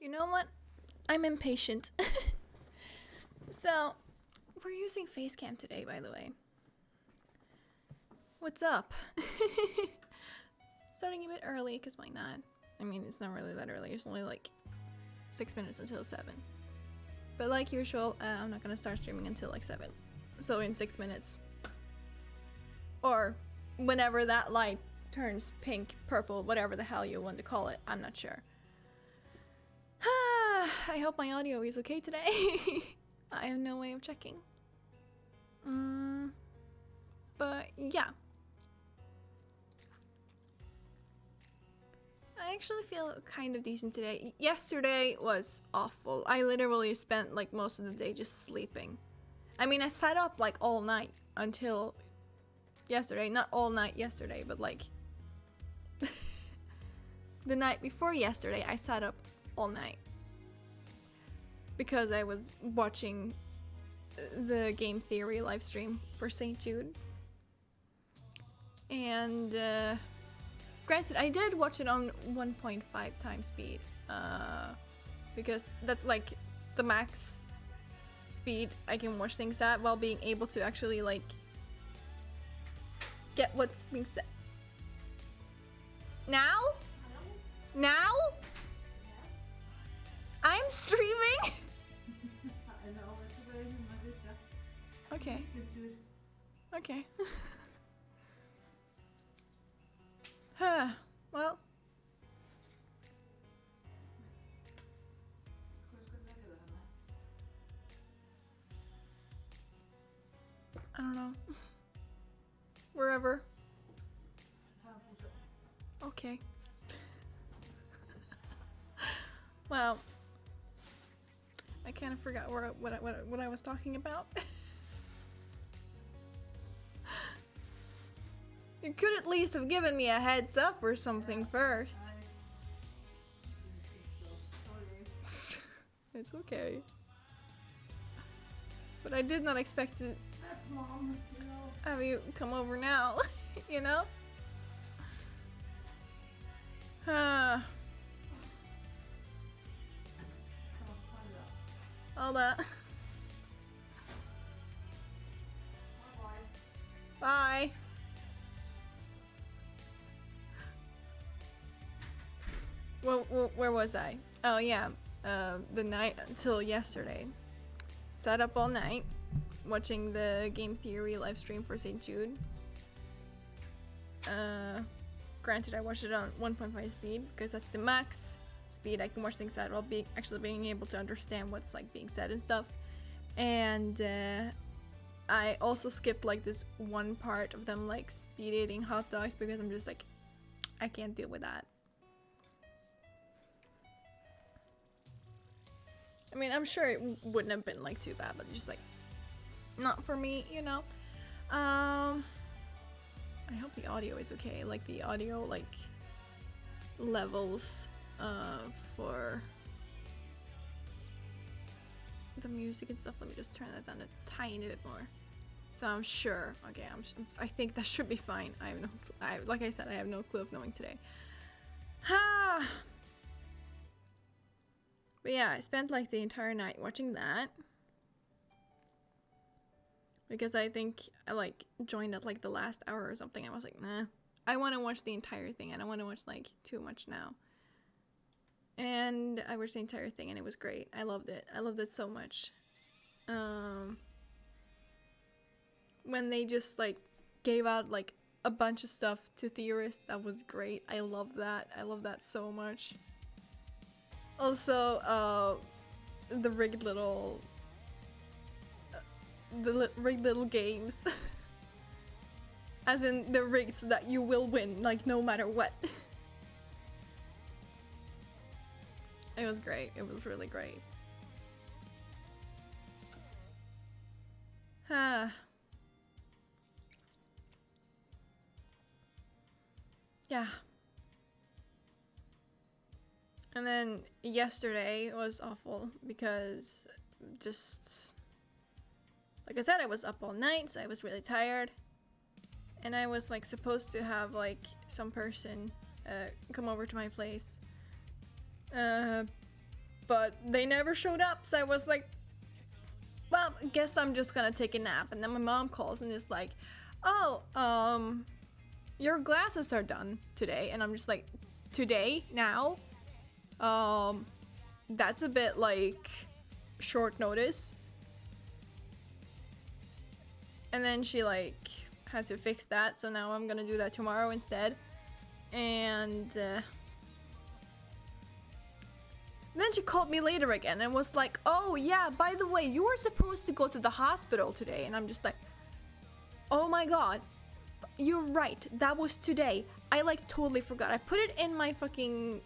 You know what? I'm impatient. So, we're using Facecam today, by the way. What's up? Starting a bit early, because why not? I mean, it's not really that early. It's only like 6 minutes until 7. But like usual, I'm not gonna start streaming until like 7. So in 6 minutes. Or whenever that light turns pink, purple, whatever the hell you want to call it. I'm not sure. I hope my audio is okay today. I have no way of checking. But yeah. I actually feel kind of decent today. Yesterday was awful. I literally spent like most of the day just sleeping. I mean, I sat up like all night until yesterday. Not all night yesterday, but like the night before yesterday, I sat up all night. Because I was watching the game theory live stream for St. Jude. And granted, I did watch it on 1.5 times speed. Because that's like the max speed I can watch things at while being able to actually like get what's being said. Now? Now? I'm streaming? Okay. Okay. Huh. Well. I don't know. Wherever. Okay. Well. I kind of forgot what I was talking about. You could at least have given me a heads up or something first. It's okay. But I did not expect to have you come over now, you know? All that. Bye. Well, where was I? Oh yeah, the night until yesterday. Sat up all night, watching the game theory live stream for St. Jude. Granted, I watched it on 1.5 speed because that's the max speed I can watch things at while actually being able to understand what's like being said and stuff. And I also skipped like this one part of them like speed eating hot dogs because I'm just like, I can't deal with that. I mean, I'm sure it wouldn't have been like too bad, but just like not for me, you know. I hope the audio is okay. Like the audio like levels for the music and stuff. Let me just turn that down a tiny bit more. So I'm sure. Okay, I think that should be fine. I have no. Like I said, I have no clue of knowing today. Ha. But yeah, I spent like the entire night watching that. Because I think I like joined at like the last hour or something. I was like, nah, I want to watch the entire thing. I don't want to watch like too much now. And I watched the entire thing and it was great. I loved it. I loved it so much. When they just like gave out like a bunch of stuff to theorists, that was great. I love that. I love that so much. Also, the rigged little games. As in, they're rigged so that you will win, like, no matter what. It was great. It was really great. Yeah. And then yesterday was awful because just, like I said, I was up all night, so I was really tired. And I was like supposed to have like some person come over to my place but they never showed up, so I was like, well, I guess I'm just gonna take a nap. And then my mom calls and is like, oh, your glasses are done today. And I'm just like, today? Now? That's a bit like short notice. And then she like had to fix that, so now I'm gonna do that tomorrow instead. And then she called me later again and was like, oh yeah, by the way, you were supposed to go to the hospital today. And I'm just like, oh my god, you're right, that was today. I like totally forgot. I put it in my fucking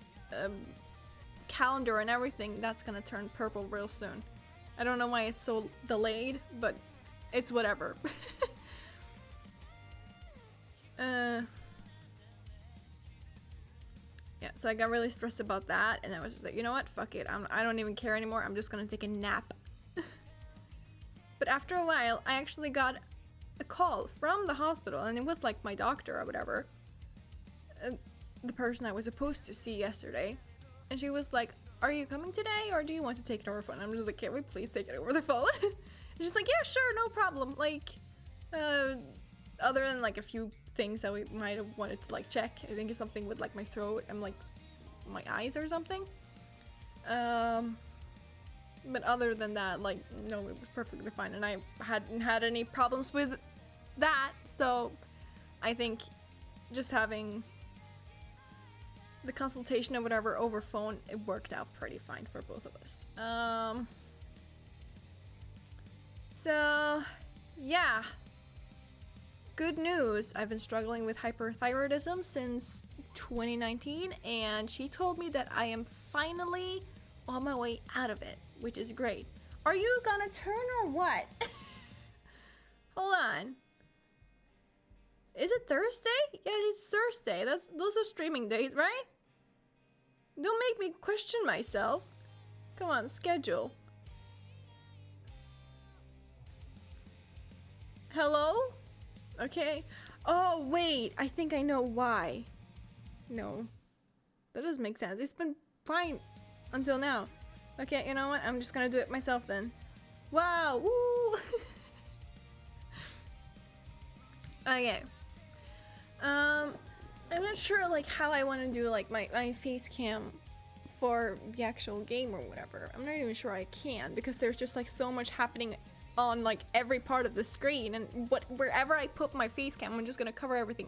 calendar and everything. That's gonna turn purple real soon. I don't know why it's so delayed, but it's whatever. Yeah, so I got really stressed about that, and I was just like, you know what, fuck it, I don't even care anymore, I'm just gonna take a nap. But after a while, I actually got a call from the hospital, and it was like my doctor or whatever, the person I was supposed to see yesterday, and she was like, are you coming today, or do you want to take it over the phone? I'm just like, can we please take it over the phone? She's like, yeah, sure, no problem. Like, other than like a few things that we might have wanted to like check. I think it's something with like my throat and like my eyes or something. But other than that, like, no, it was perfectly fine, and I hadn't had any problems with that. So I think just having the consultation or whatever over phone, it worked out pretty fine for both of us. So yeah. Good news, I've been struggling with hyperthyroidism since 2019, and she told me that I am finally on my way out of it, which is great. Are you gonna turn or what? Hold on. Is it Thursday? Yeah, it's Thursday. Those are streaming days, right? Don't make me question myself. Come on, schedule. Hello? Okay. Oh, wait. I think I know why. No. That doesn't make sense. It's been fine until now. Okay, you know what? I'm just gonna do it myself then. Wow. Woo! Okay. I'm not sure like how I want to do like my face cam for the actual game or whatever. I'm not even sure I can, because there's just like so much happening on like every part of the screen, and wherever I put my face cam, I'm just gonna cover everything.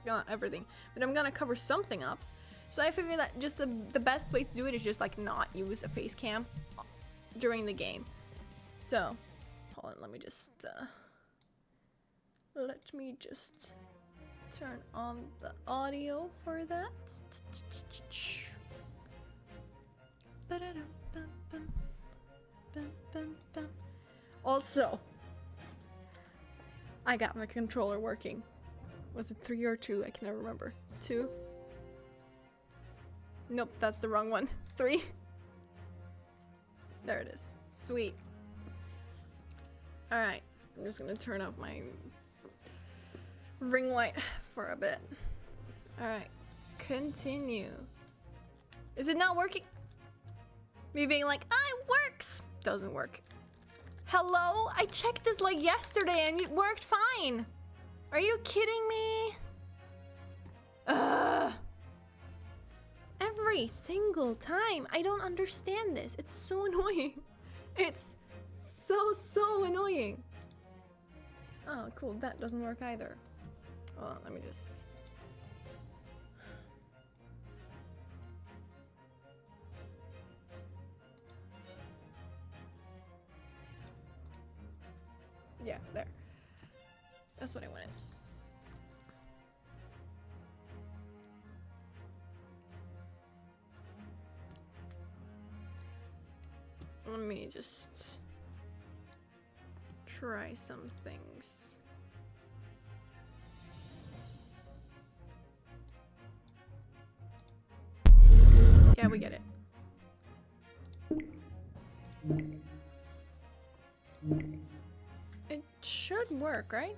Not everything, but I'm gonna cover something up. So I figured that just the best way to do it is just like not use a face cam during the game. So hold on, let me just turn on the audio for that. Also, I got my controller working. Was it 3 or 2? I can never remember. 2? Nope, that's the wrong one. 3? There it is. Sweet. Alright, I'm just gonna turn off my ring light for a bit. Alright, continue. Is it not working? Me being like, it works! Doesn't work. Hello? I checked this like yesterday and it worked fine. Are you kidding me? Every single time. I don't understand this. It's so annoying. It's so annoying. Oh, cool. That doesn't work either. Hold on, let me just... Yeah, there. That's what I wanted. Let me just try some things. Yeah, we get it. It should work, right?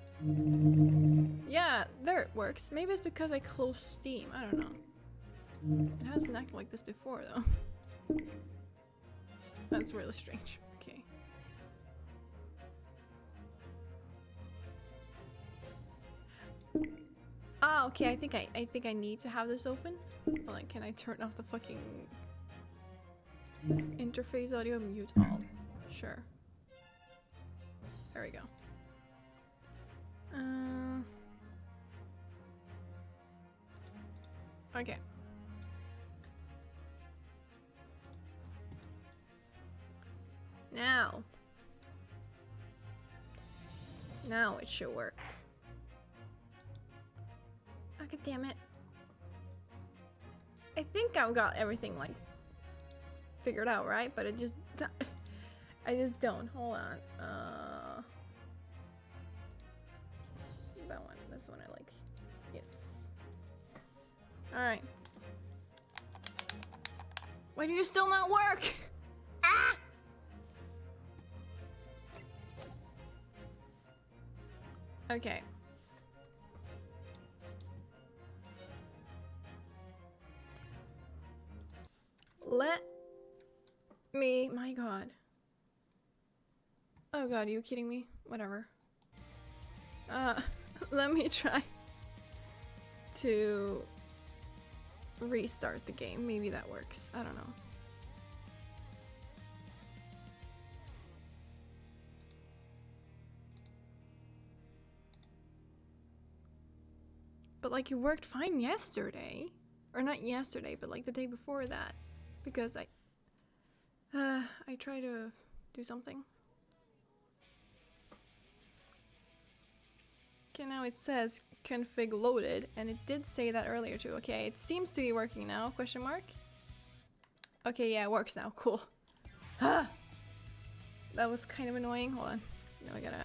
Yeah, there it works. Maybe it's because I closed Steam. I don't know. It hasn't acted like this before, though. That's really strange. Okay. Ah, okay. I think I need to have this open. Like, can I turn off the fucking interface audio mute all? Sure. There we go. Okay. Now it should work. Oh, God damn it. I think I've got everything like figured out, right? But it just I just don't. Hold on. That one. This one I like. Yes. Alright. Why do you still not work? Ah! Okay. Let me, my God. Oh God, are you kidding me? Whatever. Let me try to restart the game. Maybe that works. I don't know. But like it worked fine yesterday. Or not yesterday, but like the day before that. Because I try to do something. Okay, now it says config loaded, and it did say that earlier too. Okay, it seems to be working now, question mark. Okay, yeah, it works now, cool. Ah! That was kind of annoying, hold on. Now I gotta...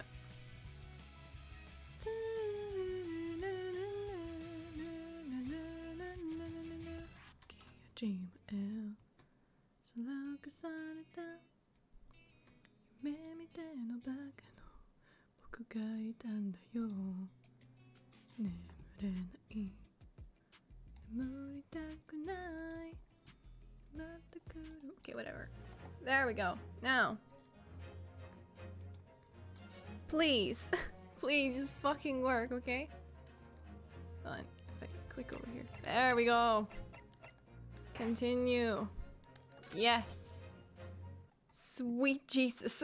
Okay, whatever. There we go. Now. Please. Please, just fucking work, okay? Hold on. If I click over here. There we go. Continue. Yes. Sweet Jesus.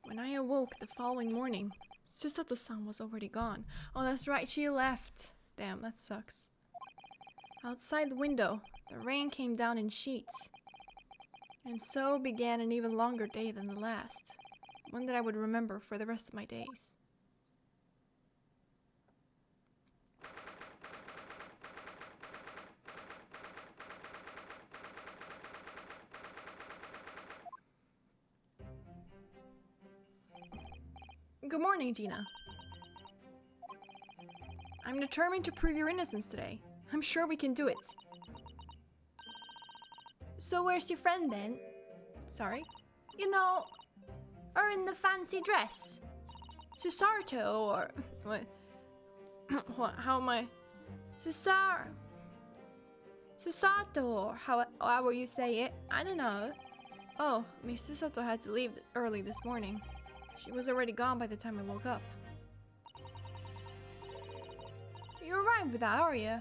When I awoke the following morning, Susato-san was already gone. Oh, that's right, she left. Damn, that sucks. Outside the window, the rain came down in sheets. And so began an even longer day than the last. One that I would remember for the rest of my days. Good morning, Gina. I'm determined to prove your innocence today. I'm sure we can do it. So where's your friend then? Sorry? You know, or in the fancy dress. Susato or... What? What? How am I... Susato or however you say it. I don't know. Oh, Miss Susato had to leave early this morning. She was already gone by the time I woke up. You're alright with that, are you?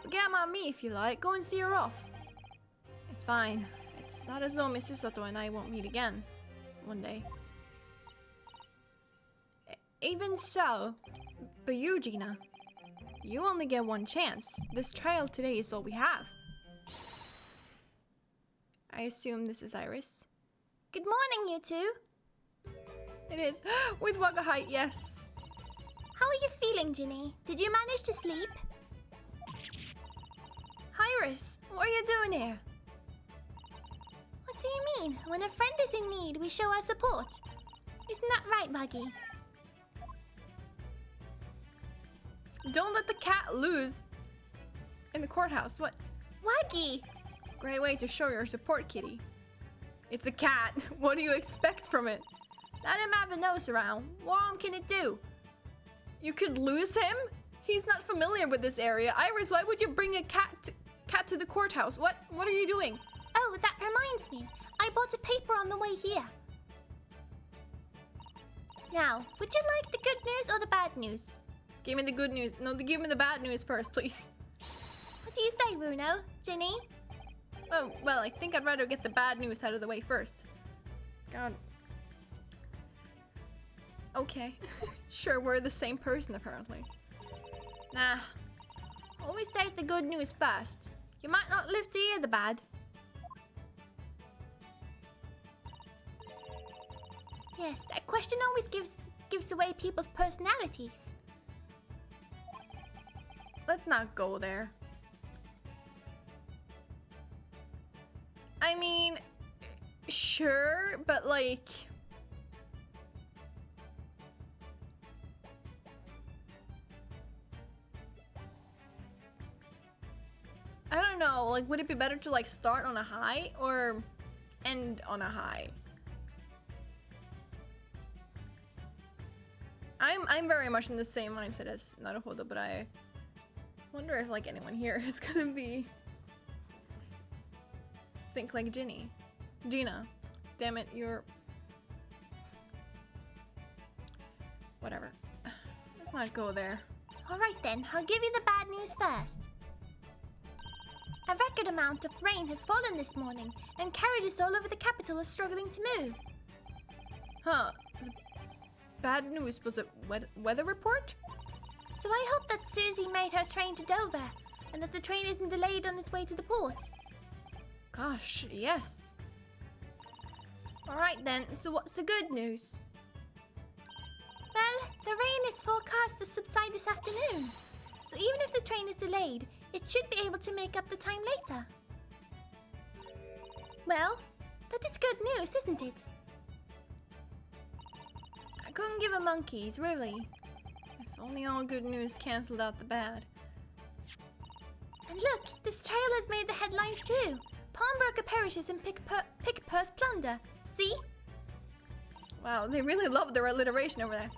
Forget about me if you like. Go and see her off. It's fine. It's not as though Miss Susato and I won't meet again. One day. Even so, but you, Gina, you only get one chance. This trial today is all we have. I assume this is Iris. Good morning, you two. It is. With Wakahite, yes. How are you feeling, Ginny? Did you manage to sleep? Iris, what are you doing here? What do you mean? When a friend is in need, we show our support. Isn't that right, Maggie? Don't let the cat lose in the courthouse. What? Waggy! Great way to show your support, kitty. It's a cat. What do you expect from it? Let him have a nose around. What harm can it do? You could lose him? He's not familiar with this area. Iris, why would you bring a cat to... cat to the courthouse. What are you doing? Oh, that reminds me. I bought a paper on the way here. Now, would you like the good news or the bad news? Give me the good news. No, give me the bad news first, please. What do you say, Bruno? Ginny? Oh, well, I think I'd rather get the bad news out of the way first. God. Okay. Sure, we're the same person, apparently. Nah. Always take the good news first. You might not live to hear the bad. Yes, that question always gives away people's personalities. Let's not go there. I mean, sure, but like... I don't know, like, would it be better to like start on a high or end on a high? I'm very much in the same mindset as Naruhodo, but I wonder if like anyone here is gonna think like Ginny. Gina. Damn it, you're... Whatever. Let's not go there. Alright then, I'll give you the bad news first. A record amount of rain has fallen this morning, and carriages all over the capital are struggling to move. Huh. The bad news was a weather report? So I hope that Susie made her train to Dover, and that the train isn't delayed on its way to the port. Gosh, yes. Alright then, so what's the good news? Well, the rain is forecast to subside this afternoon. So even if the train is delayed, it should be able to make up the time later. Well, that is good news, isn't it? I couldn't give a monkeys, really. If only all good news cancelled out the bad. And look, this trail has made the headlines too. Pawnbroker perishes in pick purse plunder. See? Wow, they really love their alliteration over there.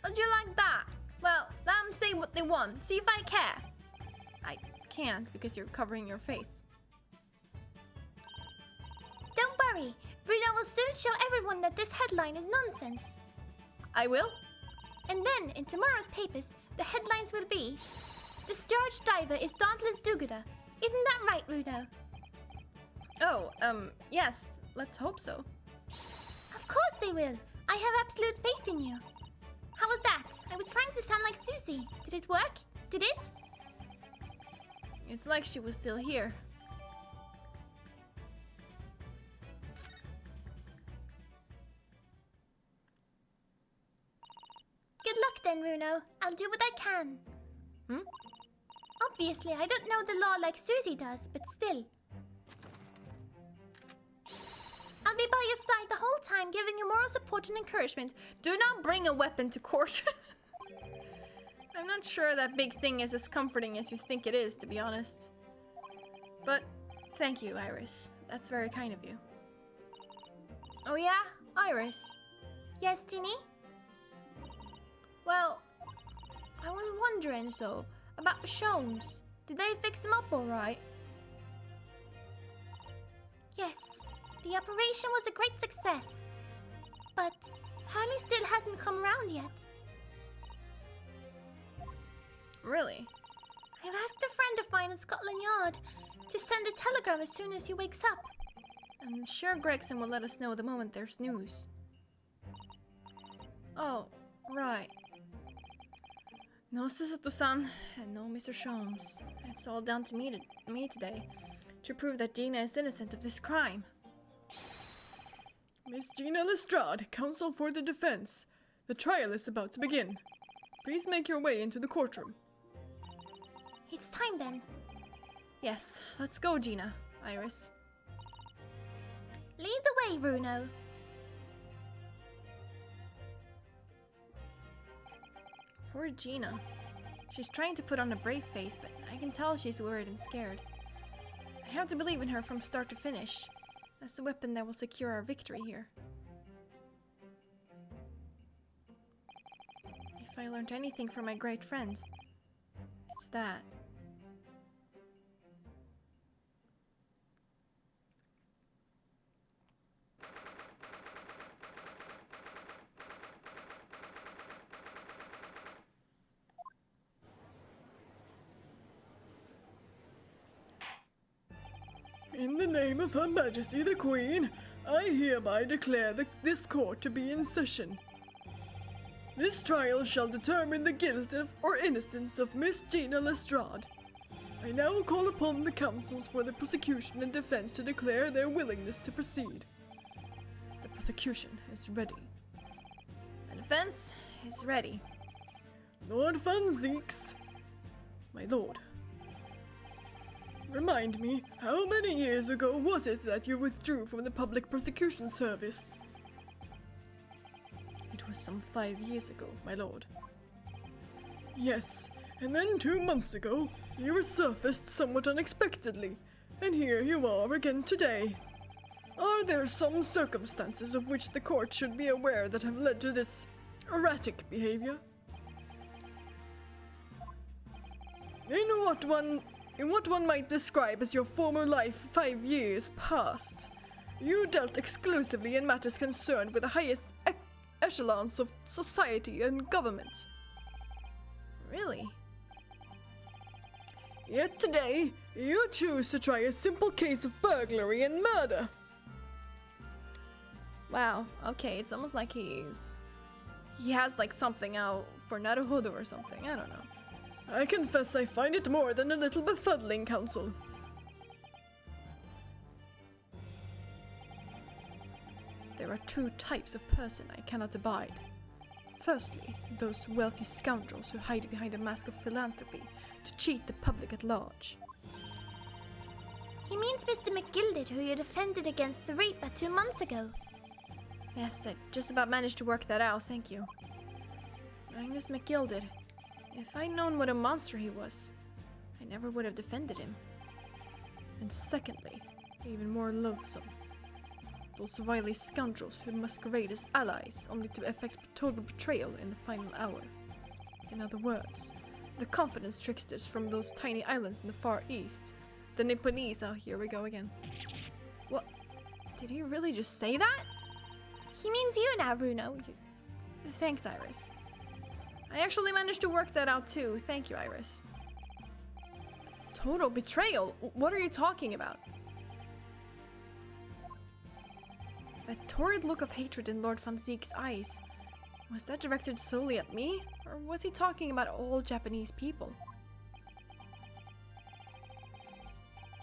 How'd you like that? Well, let them say what they want. See if I care. I can't because you're covering your face. Don't worry. Bruno will soon show everyone that this headline is nonsense. I will? And then, in tomorrow's papers, the headlines will be Discharged diver is dauntless do-gooder. Isn't that right, Bruno? Oh, yes. Let's hope so. Of course they will. I have absolute faith in you. How was that? I was trying to sound like Susie. Did it work? Did it? It's like she was still here. Good luck then, Bruno. I'll do what I can. Obviously, I don't know the law like Susie does, but still. I'll be by your side the whole time, giving you moral support and encouragement. Do not bring a weapon to court. I'm not sure that big thing is as comforting as you think it is, to be honest. But thank you, Iris. That's very kind of you. Oh yeah? Iris? Yes, Ginny? Well, I was wondering, about Sholmes. Did they fix him up alright? Yes, the operation was a great success. But Hurley still hasn't come around yet. Really? I've asked a friend of mine in Scotland Yard to send a telegram as soon as he wakes up. I'm sure Gregson will let us know the moment there's news. Oh, right. No Susato-san and no Mr. Sholmes. It's all down to me today to prove that Gina is innocent of this crime. Miss Gina Lestrade, counsel for the defense. The trial is about to begin. Please make your way into the courtroom. It's time then. Yes, let's go, Gina. Iris. Lead the way, Bruno. Poor Gina. She's trying to put on a brave face, but I can tell she's worried and scared. I have to believe in her from start to finish. That's the weapon that will secure our victory here. If I learned anything from my great friend, it's that. In the name of Her Majesty the Queen, I hereby declare this court to be in session. This trial shall determine the guilt or innocence of Miss Gina Lestrade. I now call upon the counsels for the prosecution and defense to declare their willingness to proceed. The prosecution is ready. The defense is ready. Lord Van Zieks. My lord. Remind me, how many years ago was it that you withdrew from the public prosecution service? It was some 5 years ago, my lord. Yes, and then 2 months ago, you resurfaced somewhat unexpectedly, and here you are again today. Are there some circumstances of which the court should be aware that have led to this erratic behavior? In what one might describe as your former life 5 years past, you dealt exclusively in matters concerned with the highest echelons of society and government. Really? Yet today, you choose to try a simple case of burglary and murder. Wow, okay, it's almost like he has like something out for Naruhodo or something, I don't know. I confess I find it more than a little befuddling, Counsel. There are 2 types of person I cannot abide. Firstly, those wealthy scoundrels who hide behind a mask of philanthropy to cheat the public at large. He means Mr. McGilded, who you defended against the Reaper 2 months ago. Yes, I just about managed to work that out, thank you. Magnus McGilded. If I'd known what a monster he was, I never would have defended him. And secondly, even more loathsome, those wily scoundrels who masquerade as allies only to effect total betrayal in the final hour. In other words, the confidence tricksters from those tiny islands in the Far East. The Nipponese, oh here we go again. What? Did he really just say that? He means you now, Bruno. Thanks, Iris. I actually managed to work that out too. Thank you, Iris. Total betrayal? What are you talking about? That torrid look of hatred in Lord Van Ziek's eyes. Was that directed solely at me? Or was he talking about all Japanese people?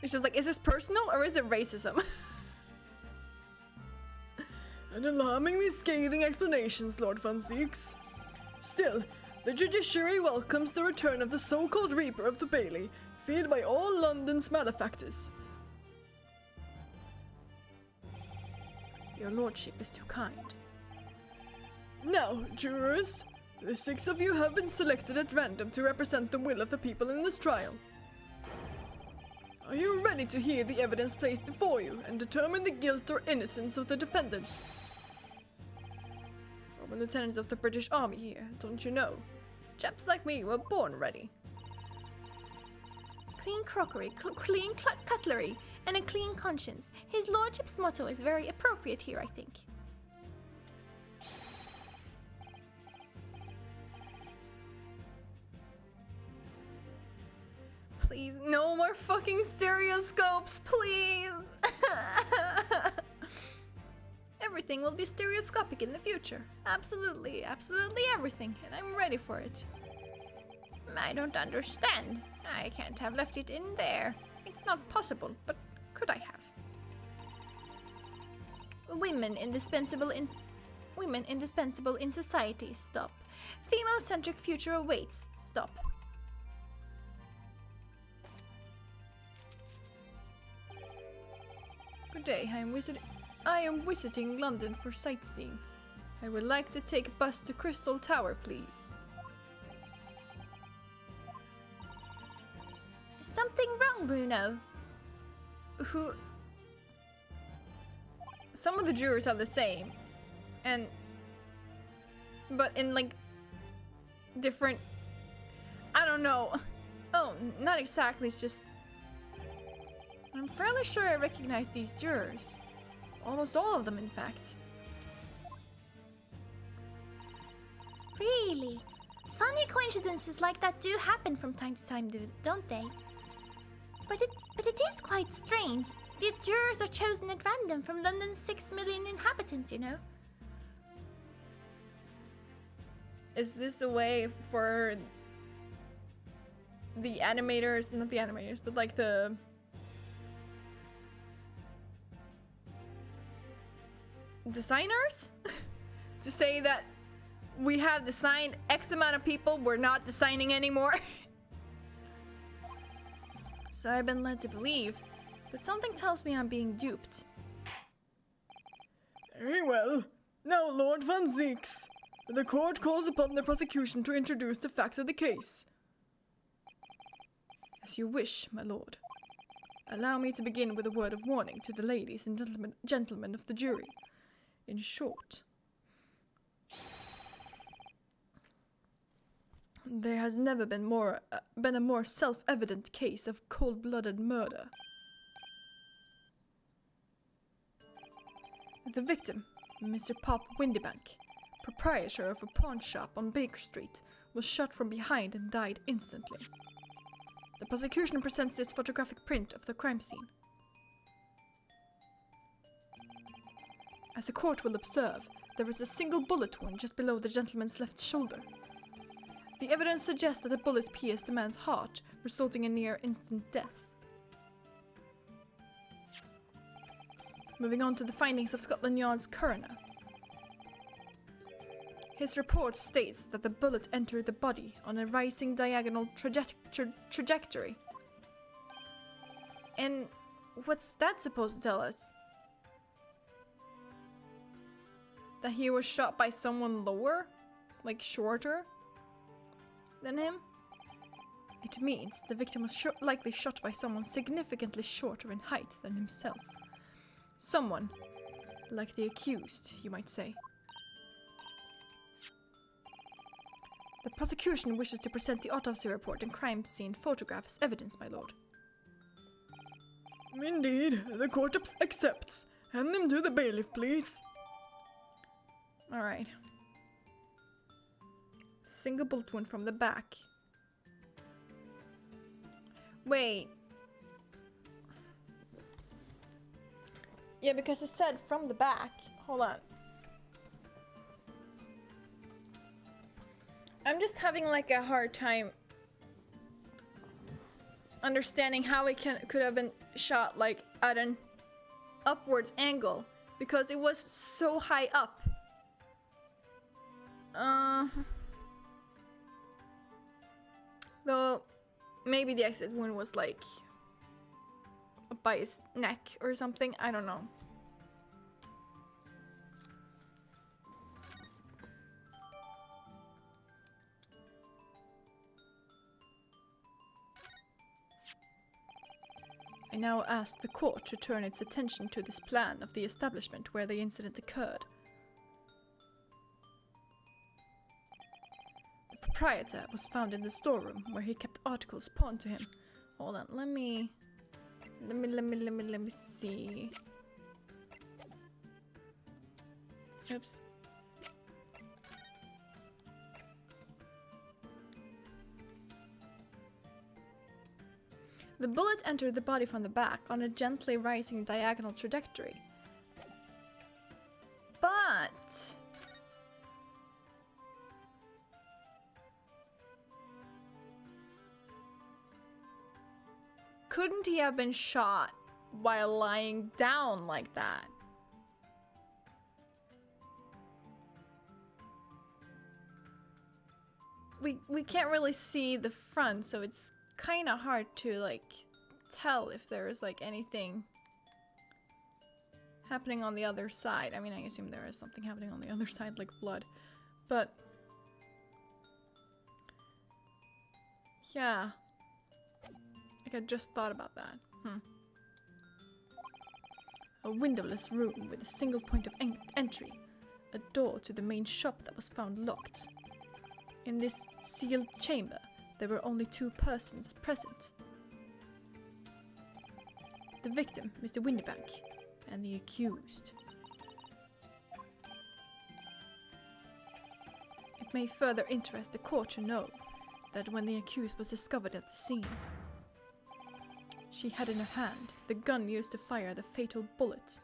It's just like, is this personal or is it racism? An alarmingly scathing explanations, Lord Van Zieks. Still, the judiciary welcomes the return of the so-called Reaper of the Bailey, feared by all London's malefactors. Your lordship is too kind. Now, jurors, the 6 of you have been selected at random to represent the will of the people in this trial. Are you ready to hear the evidence placed before you and determine the guilt or innocence of the defendant? I'm a lieutenant of the British Army here, don't you know? Chaps like me were born ready. Clean crockery, clean cutlery, and a clean conscience. His lordship's motto is very appropriate here, I think. Please, no more fucking stereoscopes, please! Everything will be stereoscopic in the future. Absolutely, absolutely everything, and I'm ready for it. I don't understand. I can't have left it in there. It's not possible, but could I have? Women indispensable in society, stop. Female-centric future awaits, stop. Good day, I am visiting London for sightseeing. I would like to take a bus to Crystal Tower, please. Is something wrong, Bruno? Some of the jurors are the same, but in like different, I don't know. Oh, not exactly, it's just, I'm fairly sure I recognize these jurors. Almost all of them, in fact. Really? Funny coincidences like that do happen from time to time, don't they? But it is quite strange. The jurors are chosen at random from London's 6 million inhabitants, you know. Is this a way for the animators, not the animators, but like the designers to say that we have designed X amount of people, we're not designing anymore? So I've been led to believe, but something tells me I'm being duped. Very well. Now, Lord Van Zieks, the court calls upon the prosecution to introduce the facts of the case. As you wish, my lord. Allow me to begin with a word of warning to the ladies and gentlemen of the jury. In short, there has never been a more self-evident case of cold-blooded murder. The victim, Mr. Pop Windybank, proprietor of a pawn shop on Baker Street, was shot from behind and died instantly. The prosecution presents this photographic print of the crime scene. As the court will observe, there is a single bullet wound just below the gentleman's left shoulder. The evidence suggests that the bullet pierced the man's heart, resulting in near instant death. Moving on to the findings of Scotland Yard's coroner. His report states that the bullet entered the body on a rising diagonal trajectory. And what's that supposed to tell us? That he was shot by someone lower? Like shorter than him? It means the victim was likely shot by someone significantly shorter in height than himself. Someone like the accused, you might say. The prosecution wishes to present the autopsy report and crime scene photograph as evidence, my lord. Indeed, the court accepts. Hand them to the bailiff, please. Alright. Single bullet wound from the back. Wait. Yeah, because it said from the back. Hold on. I'm just having like a hard time understanding how it could have been shot like at an upwards angle because it was so high up. Though maybe the exit wound was like up by his neck or something. I don't know. I now ask the court to turn its attention to this plan of the establishment where the incident occurred. The proprietor was found in the storeroom where he kept articles pawned to him. Hold on, let me see. Oops. The bullet entered the body from the back on a gently rising diagonal trajectory. But couldn't he have been shot while lying down like that? We can't really see the front, so it's kind of hard to like tell if there is like anything happening on the other side. I mean, I assume there is something happening on the other side, like blood, but yeah, like I just thought about that. A windowless room with a single point of entry, a door to the main shop that was found locked. In this sealed chamber, there were only two persons present. The victim, Mr. Windybank, and the accused. It may further interest the court to know that when the accused was discovered at the scene, she had in her hand the gun used to fire the fatal bullet.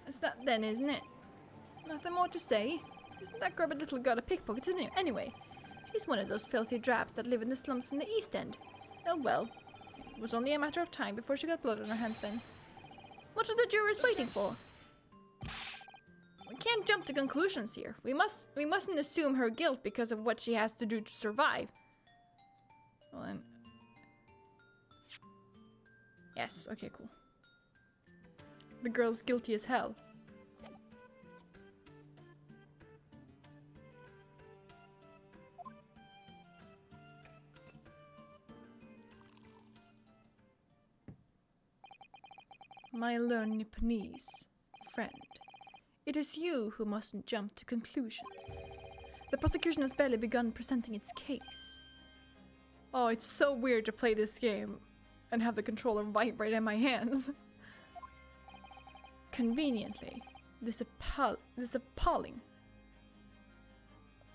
That's that then, isn't it? Nothing more to say. Isn't that grubby little girl a pickpocket, isn't it? Anyway, she's one of those filthy drabs that live in the slums in the East End. Oh well, it was only a matter of time before she got blood on her hands then. What are the jurors waiting for? We can't jump to conclusions here. We mustn't assume her guilt because of what she has to do to survive. Well then... Yes, okay, cool. The girl's guilty as hell. My learned Nipponese friend, it is you who mustn't jump to conclusions. The prosecution has barely begun presenting its case. Oh, it's so weird to play this game and have the controller vibrate in my hands. Conveniently, this appalling,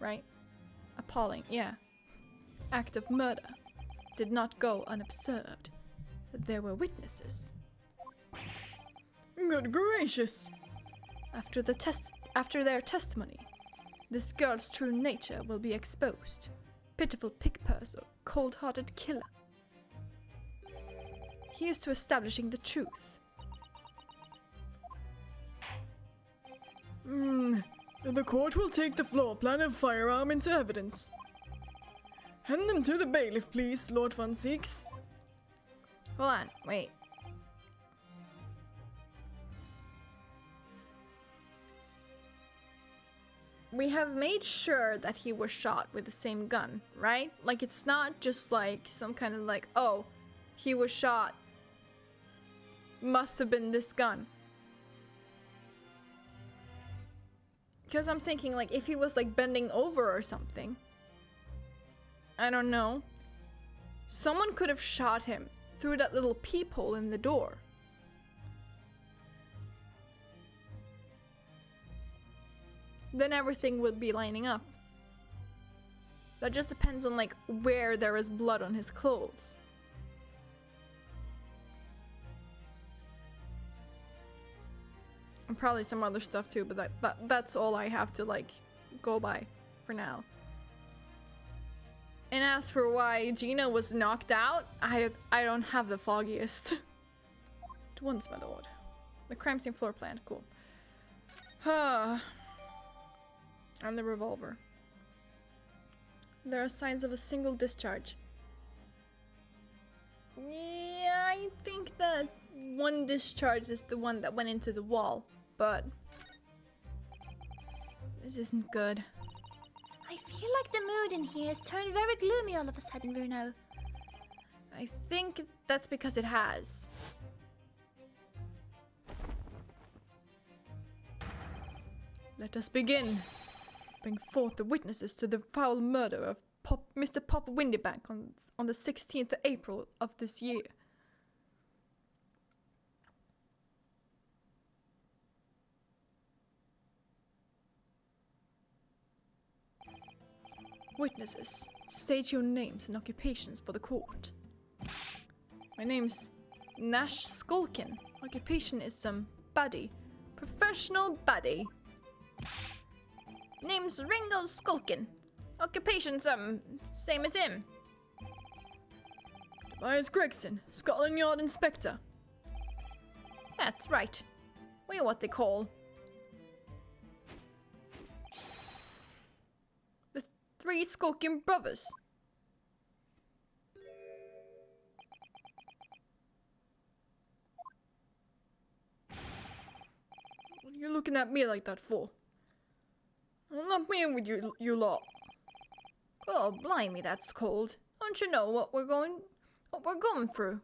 right? Appalling, yeah. Act of murder did not go unobserved. There were witnesses. Good gracious! After their testimony, this girl's true nature will be exposed. Pitiful pickpurser, cold-hearted killer. Here's to establishing the truth. The court will take the floor plan and firearm into evidence. Hand them to the bailiff, please, Lord Van Six. Hold on, wait. We have made sure that he was shot with the same gun, right? Like, it's not just like some kind of like, oh, he was shot. Must have been this gun. Because I'm thinking, like, if he was like bending over or something, I don't know, someone could have shot him through that little peephole in the door. Then everything would be lining up. That just depends on like where there is blood on his clothes. And probably some other stuff too, but that's all I have to like go by for now. And as for why Gina was knocked out, I don't have the foggiest. At once, my lord. The crime scene floor plan, cool. And the revolver. There are signs of a single discharge. Yeah, I think that one discharge is the one that went into the wall, but this isn't good. I feel like the mood in here has turned very gloomy all of a sudden, Bruno. I think that's because it has. Let us begin. Bring forth the witnesses to the foul murder of Mr. Pop Windybank on the 16th of April of this year. Witnesses, state your names and occupations for the court. My name's Nash Skulkin. Occupation is some baddie. Professional baddie. Name's Ringo Skulkin. Occupation same as him. Tobias Gregson, Scotland Yard Inspector. That's right. We're what they call the Three Skulkin Brothers. What are you looking at me like that for? I'm not playing with you lot. Oh, blimey, that's cold. Don't you know what we're going through?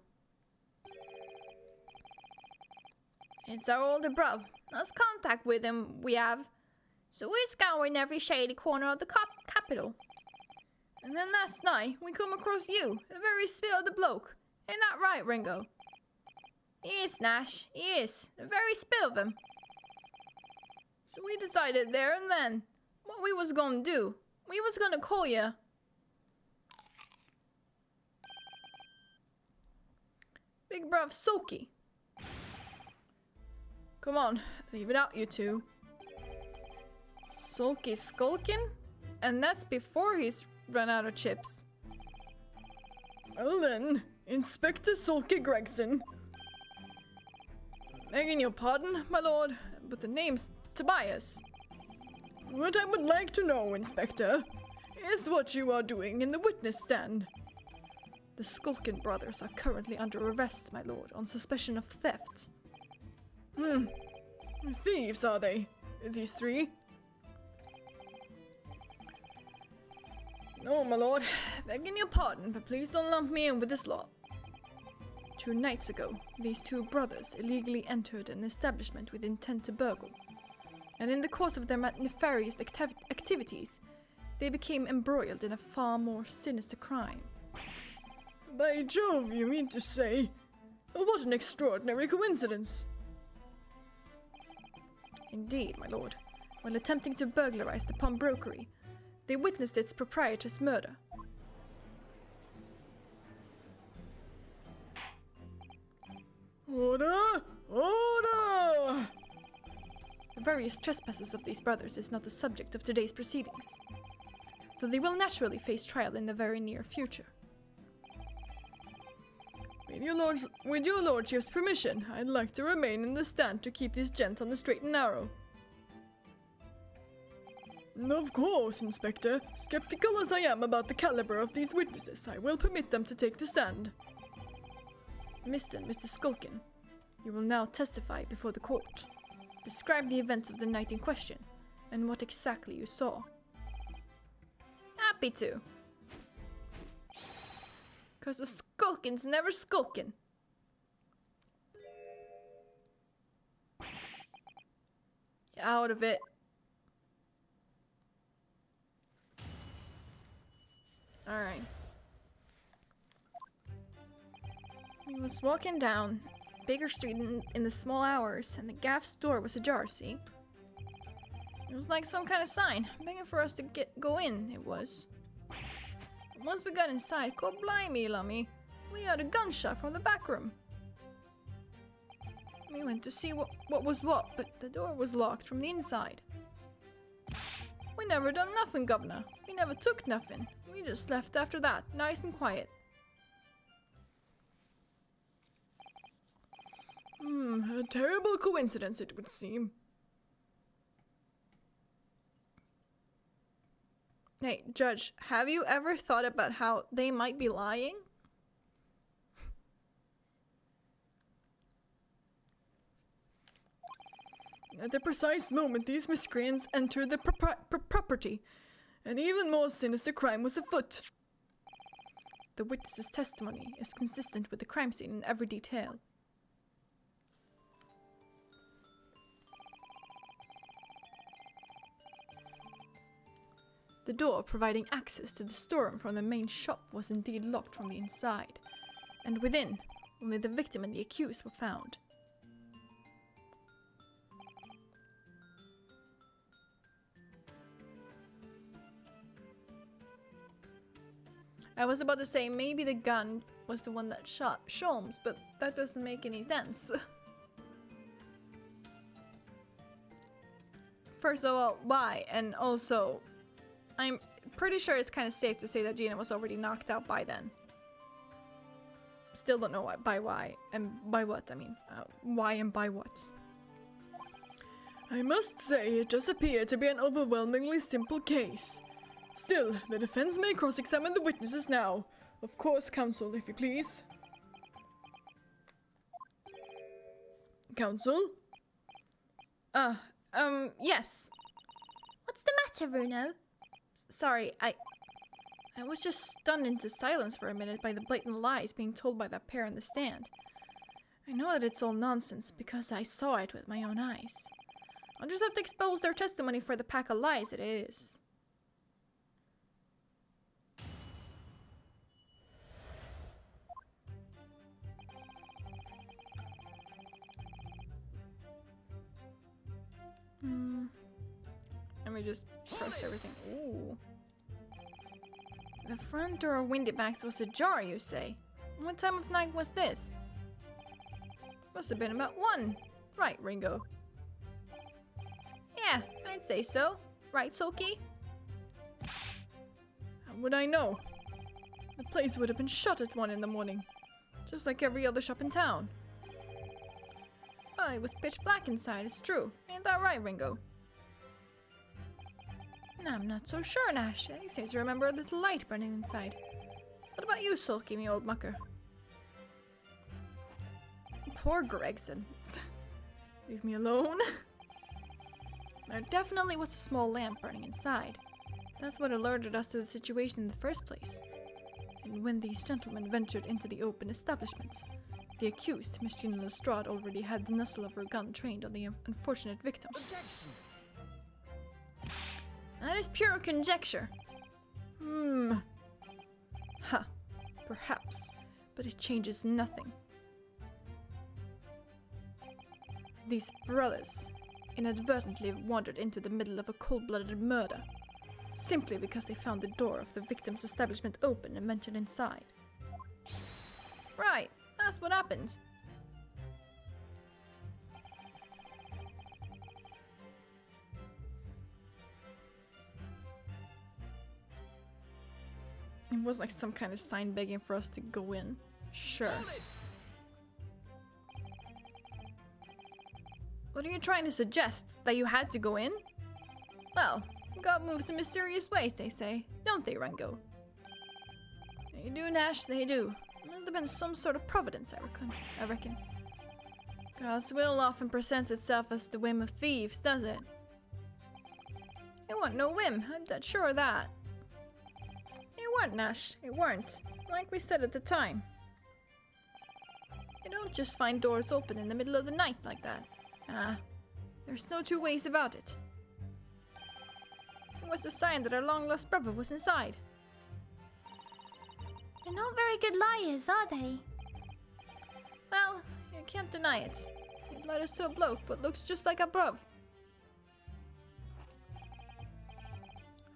It's our older bruv. Lost contact with him we have. So we're scouring every shady corner of the capital. And then last night, we come across you, the very spill of the bloke. Ain't that right, Ringo? He is, Nash. He is. The very spill of him. So we decided there and then what we was gonna do. We was gonna call you Big bruv Sulky. Come on, leave it out, you two. Sulky skulking? And that's before he's run out of chips. Well then, Inspector Sulky Gregson. Begging your pardon, my lord, but the name's Tobias. What I would like to know, Inspector, is what you are doing in the witness stand. The Skulkin brothers are currently under arrest, my lord, on suspicion of theft. Thieves, are they? These three? No, my lord, begging your pardon, but please don't lump me in with this lot. 2 nights ago, these 2 brothers illegally entered an establishment with intent to burgle. And in the course of their nefarious activities, they became embroiled in a far more sinister crime. By Jove, you mean to say? What an extraordinary coincidence. Indeed, my lord. While attempting to burglarize the pawnbrokery, they witnessed its proprietor's murder. Order! Order! The various trespasses of these brothers is not the subject of today's proceedings, though they will naturally face trial in the very near future. With your lordship's permission, I'd like to remain in the stand to keep these gents on the straight and narrow. Of course, Inspector. Skeptical as I am about the caliber of these witnesses, I will permit them to take the stand. Mr. Skulkin, you will now testify before the court. Describe the events of the night in question, and what exactly you saw. Happy to. 'Cause the Skulkin's never skulkin'. Get out of it. Alright. He was walking down Baker Street in the small hours, and the gaff's door was ajar, see? It was like some kind of sign, begging for us to go in, it was. And once we got inside, God blimey, Lummy, we heard a gunshot from the back room. We went to see what was what, but the door was locked from the inside. We never done nothing, Governor. We never took nothing. We just left after that, nice and quiet. A terrible coincidence it would seem. Hey, Judge, have you ever thought about how they might be lying? At the precise moment these miscreants entered the property, an even more sinister crime was afoot. The witness's testimony is consistent with the crime scene in every detail. The door providing access to the storeroom from the main shop was indeed locked from the inside, and within, only the victim and the accused were found. I was about to say maybe the gun was the one that shot Sholmes, but that doesn't make any sense. First of all, why? And also, I'm pretty sure it's kind of safe to say that Gina was already knocked out by then. Still don't know why, and by what, I mean. Why and by what. I must say, it does appear to be an overwhelmingly simple case. Still, the defense may cross-examine the witnesses now. Of course, counsel, if you please. Counsel? Yes. What's the matter, Bruno? Sorry, I was just stunned into silence for a minute by the blatant lies being told by that pair in the stand. I know that it's all nonsense because I saw it with my own eyes. I'll just have to expose their testimony for the pack of lies it is. Let me just press everything. Ooh. The front door of Windybanks was ajar, you say? What time of night was this? Must have been about 1. Right, Ringo? Yeah, I'd say so. Right, Sulky? How would I know? The place would have been shut at 1 in the morning. Just like every other shop in town. Well, it was pitch black inside, it's true. Ain't that right, Ringo? I'm not so sure, Nash. I seem to remember a little light burning inside. What about you, Sulky, me old mucker? Poor Gregson. Leave me alone. There definitely was a small lamp burning inside. That's what alerted us to the situation in the first place. And when these gentlemen ventured into the open establishment, the accused, Miss Gina Lestrade, already had the muzzle of her gun trained on the unfortunate victim. Objection. That is pure conjecture. Huh. Perhaps. But it changes nothing. These brothers inadvertently wandered into the middle of a cold-blooded murder, simply because they found the door of the victim's establishment open and ventured inside. Right, that's what happened. It was like some kind of sign begging for us to go in. Sure. What are you trying to suggest? That you had to go in? Well, God moves in mysterious ways, they say. Don't they, Ringo? They do, Nash, they do. Must have been some sort of providence, I reckon. God's will often presents itself as the whim of thieves, does it? It wasn't no whim, I'm dead sure of that. It weren't, Nash. It weren't. Like we said at the time. You don't just find doors open in the middle of the night like that. There's no two ways about it. It was a sign that our long-lost brother was inside. They're not very good liars, are they? Well, you can't deny it. It led us to a bloke what looks just like a bruv.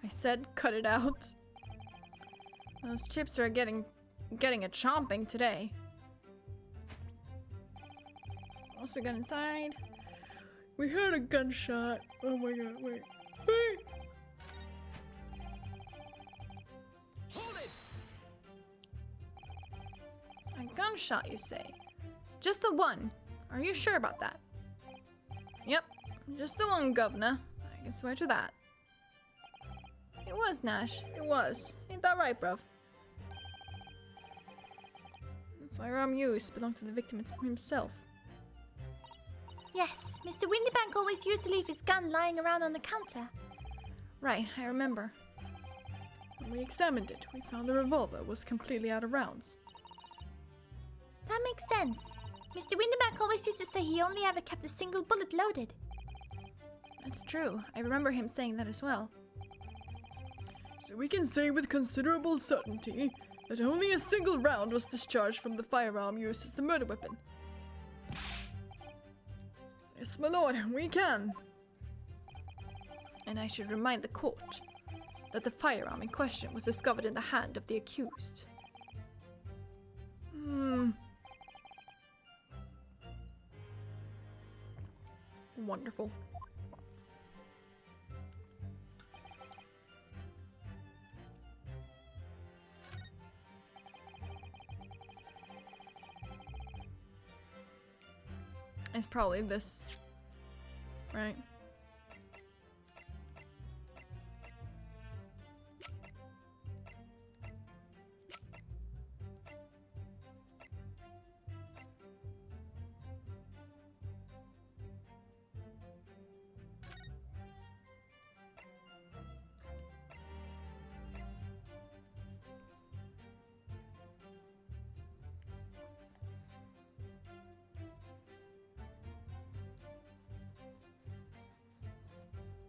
I said cut it out. Those chips are getting a chomping today. What else we got inside? We heard a gunshot. Oh my god, wait. Wait! Hold it. A gunshot, you say? Just the one. Are you sure about that? Yep, just the one, governor. I can swear to that. It was, Nash. It was. Ain't that right, bruv? The firearm used belonged to the victim himself. Yes, Mr. Windybank always used to leave his gun lying around on the counter. Right, I remember. When we examined it, we found the revolver was completely out of rounds. That makes sense. Mr. Windybank always used to say he only ever kept a single bullet loaded. That's true. I remember him saying that as well. So we can say with considerable certainty that only a single round was discharged from the firearm used as the murder weapon. Yes, my lord, we can. And I should remind the court that the firearm in question was discovered in the hand of the accused. Wonderful. It's probably this, right?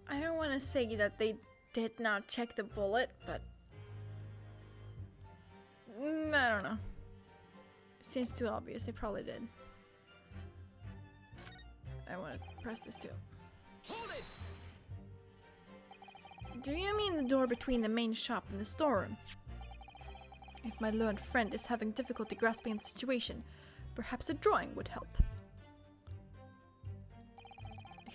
I don't want to say that they did not check the bullet, but I don't know. It seems too obvious. They probably did. I want to press this too. Hold it. Do you mean the door between the main shop and the storeroom? If my learned friend is having difficulty grasping the situation, perhaps a drawing would help.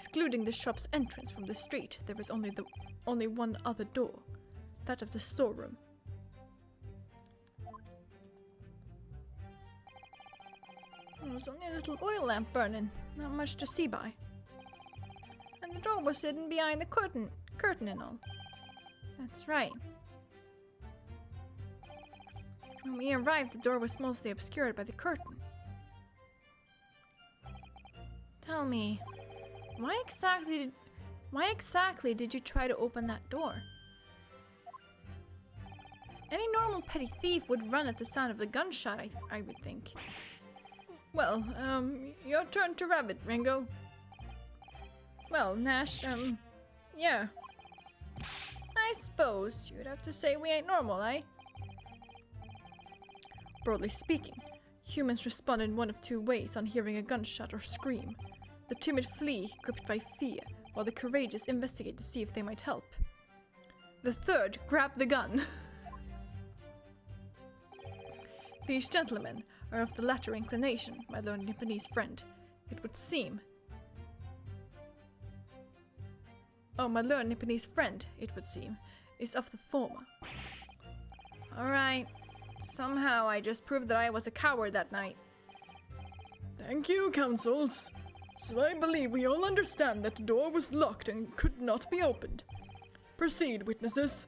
Excluding the shop's entrance from the street, there was only one other door, that of the storeroom. There was only a little oil lamp burning, not much to see by. And the door was hidden behind the curtain and all. That's right. When we arrived, the door was mostly obscured by the curtain. Tell me, why exactly did you try to open that door? Any normal petty thief would run at the sound of the gunshot, I would think. Well, your turn to rabbit, Ringo. Well, Nash, yeah. I suppose you'd have to say we ain't normal, eh? Broadly speaking, humans respond in one of two ways on hearing a gunshot or scream. The timid flee, gripped by fear, while the courageous investigate to see if they might help. The third, grab the gun. These gentlemen are of the latter inclination, my learned Nipponese friend, it would seem. Oh, my learned Nipponese friend, it would seem, is of the former. Alright, somehow I just proved that I was a coward that night. Thank you, counsels. So I believe we all understand that the door was locked and could not be opened. Proceed, witnesses.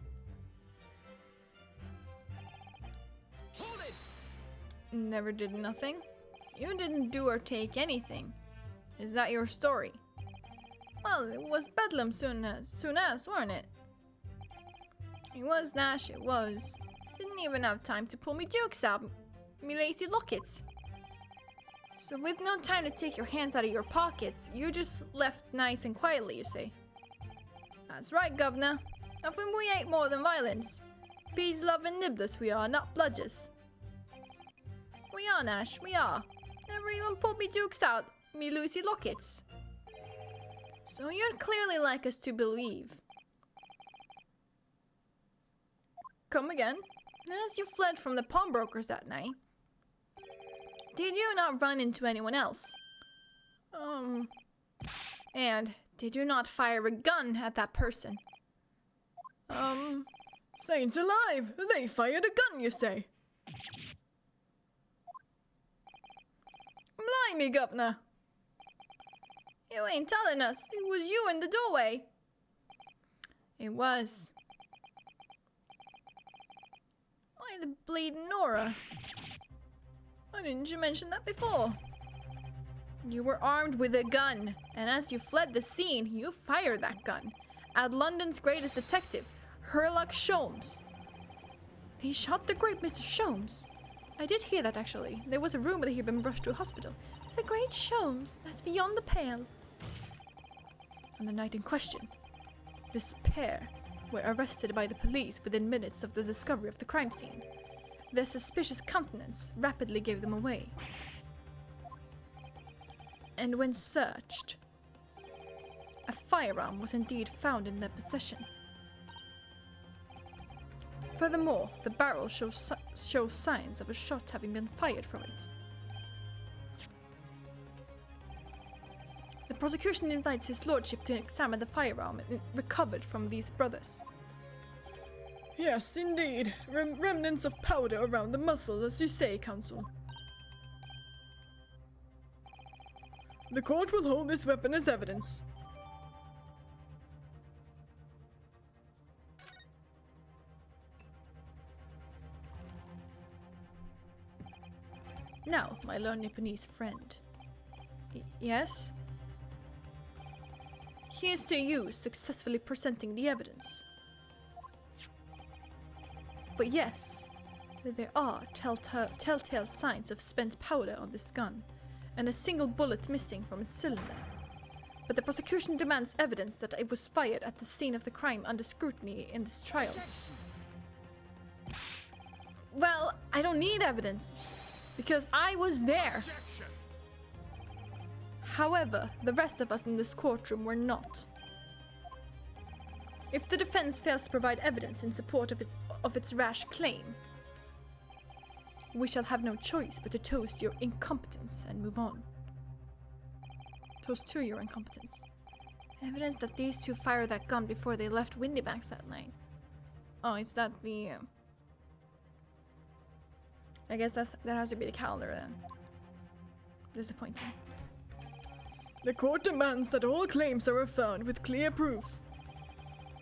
Hold it! Never did nothing. You didn't do or take anything. Is that your story? Well, it was bedlam soon as, weren't it? It was, Nash, it was. Didn't even have time to pull me dukes out, me lazy lockets. So with no time to take your hands out of your pockets, you just left nice and quietly, you say? That's right, governor. Nothing we ain't more than violence. Peace-loving nibblers we are, not bludgers. We are, Nash, we are. Never even pulled me dukes out, me Lucy lockets. So you'd clearly like us to believe. Come again. As you fled from the pawnbrokers that night, did you not run into anyone else? And did you not fire a gun at that person? Saints alive! They fired a gun, you say? Blimey, governor! You ain't telling us. It was you in the doorway. It was. Why the bleeding Nora? Why didn't you mention that before? You were armed with a gun, and as you fled the scene, you fired that gun at London's greatest detective, Herlock Sholmes. He shot the great Mr. Sholmes. I did hear that, actually. There was a rumor that he'd been rushed to a hospital. The great Sholmes, that's beyond the pale. On the night in question, this pair were arrested by the police within minutes of the discovery of the crime scene. Their suspicious countenance rapidly gave them away. And when searched, a firearm was indeed found in their possession. Furthermore, the barrel shows signs of a shot having been fired from it. The prosecution invites his lordship to examine the firearm recovered from these brothers. Yes, indeed. Remnants of powder around the muzzle, as you say, counsel. The court will hold this weapon as evidence. Now, my learned Nipponese friend. Yes? Here's to you successfully presenting the evidence. But yes, there are telltale signs of spent powder on this gun, and a single bullet missing from its cylinder. But the prosecution demands evidence that it was fired at the scene of the crime under scrutiny in this trial. Objection. Well, I don't need evidence, because I was there. Objection. However, the rest of us in this courtroom were not. If the defense fails to provide evidence in support of its rash claim, we shall have no choice but to toast your incompetence and move on. Toast to your incompetence. Evidence that these two fired that gun before they left Windybanks that night. Oh, is that the... I guess that has to be the calendar then. Disappointing. The court demands that all claims are found with clear proof.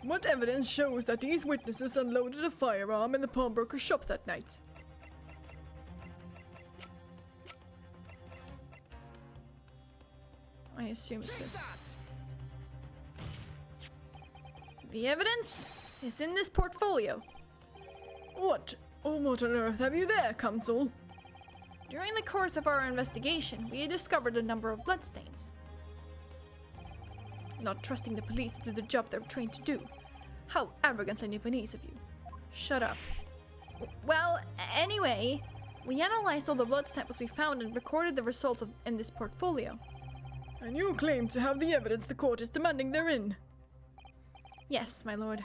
What evidence shows that these witnesses unloaded a firearm in the pawnbroker's shop that night? I assume it's Take this. that! The evidence is in this portfolio. What? Oh, what on earth have you there, Counsel? During the course of our investigation, we discovered a number of bloodstains. Not trusting the police to do the job they're trained to do. How arrogantly Nipponese of you. Shut up. Well, anyway, we analyzed all the blood samples we found and recorded the results in this portfolio. And you claim to have the evidence the court is demanding therein. Yes, my lord.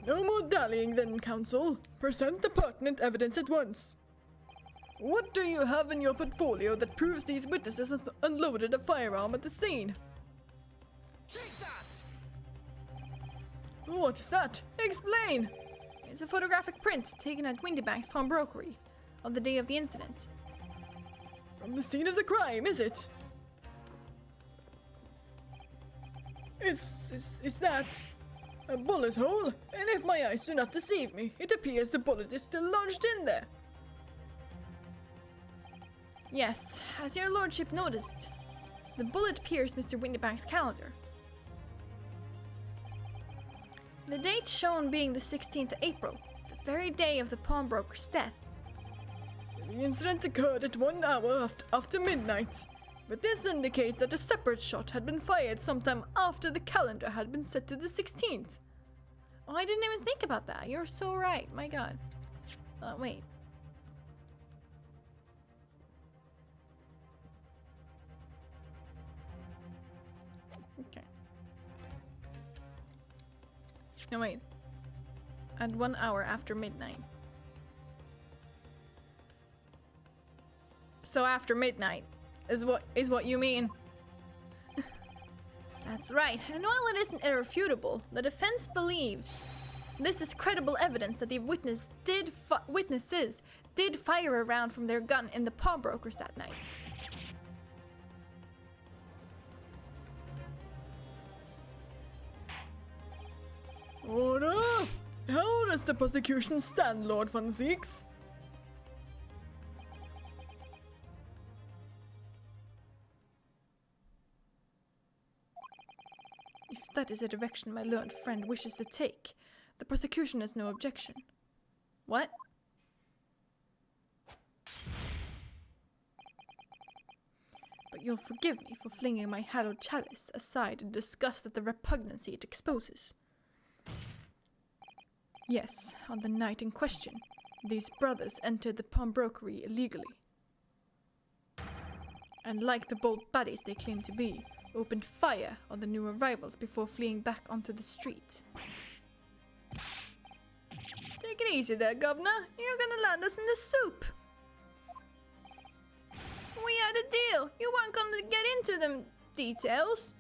No more dallying then, Counsel. Present the pertinent evidence at once. What do you have in your portfolio that proves these witnesses unloaded a firearm at the scene? Take that! What is that? Explain! It's a photographic print taken at Windybank's pawnbrokery on the day of the incident. From the scene of the crime, is it? Is that a bullet hole? And if my eyes do not deceive me, it appears the bullet is still lodged in there. Yes, as your lordship noticed, the bullet pierced Mr. Windybank's calendar. The date shown being the 16th of April, the very day of the pawnbroker's death. The incident occurred at 1 hour after midnight, but this indicates that a separate shot had been fired sometime after the calendar had been set to the 16th. Oh, I didn't even think about that. You're so right. My god. Wait. Okay. No, wait. At 1 hour after midnight. So after midnight is what you mean? That's right. And while it isn't irrefutable, the defense believes this is credible evidence that the witnesses did fire a round from their gun in the pawnbrokers that night. Order! How does the prosecution stand, Lord Van Zieks? If that is a direction my learned friend wishes to take, the prosecution has no objection. What? But you'll forgive me for flinging my hallowed chalice aside in disgust at the repugnancy it exposes. Yes, on the night in question, these brothers entered the pawnbrokery illegally. And like the bold baddies they claim to be, opened fire on the new arrivals before fleeing back onto the street. Take it easy there, Governor. You're gonna land us in the soup. We had a deal. You weren't gonna get into them details.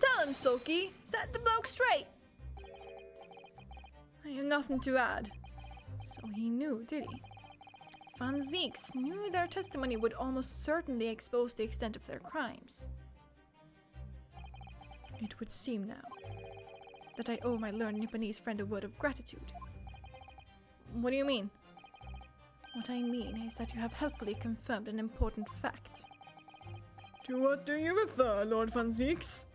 Tell him, Soki. Set the bloke straight. I have nothing to add. So he knew, did he? Van Zieks knew their testimony would almost certainly expose the extent of their crimes. It would seem now that I owe my learned Nipponese friend a word of gratitude. What do you mean? What I mean is that you have helpfully confirmed an important fact. To what do you refer, Lord Van Zieks?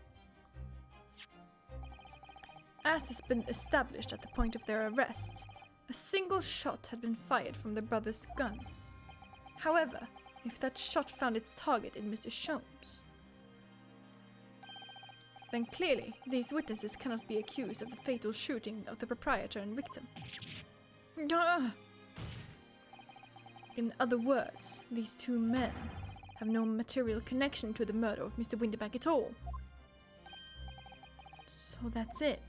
As has been established at the point of their arrest, a single shot had been fired from the brother's gun. However, if that shot found its target in Mr. Sholmes, then clearly these witnesses cannot be accused of the fatal shooting of the proprietor and victim. In other words, these two men have no material connection to the murder of Mr. Windybank at all. So that's it.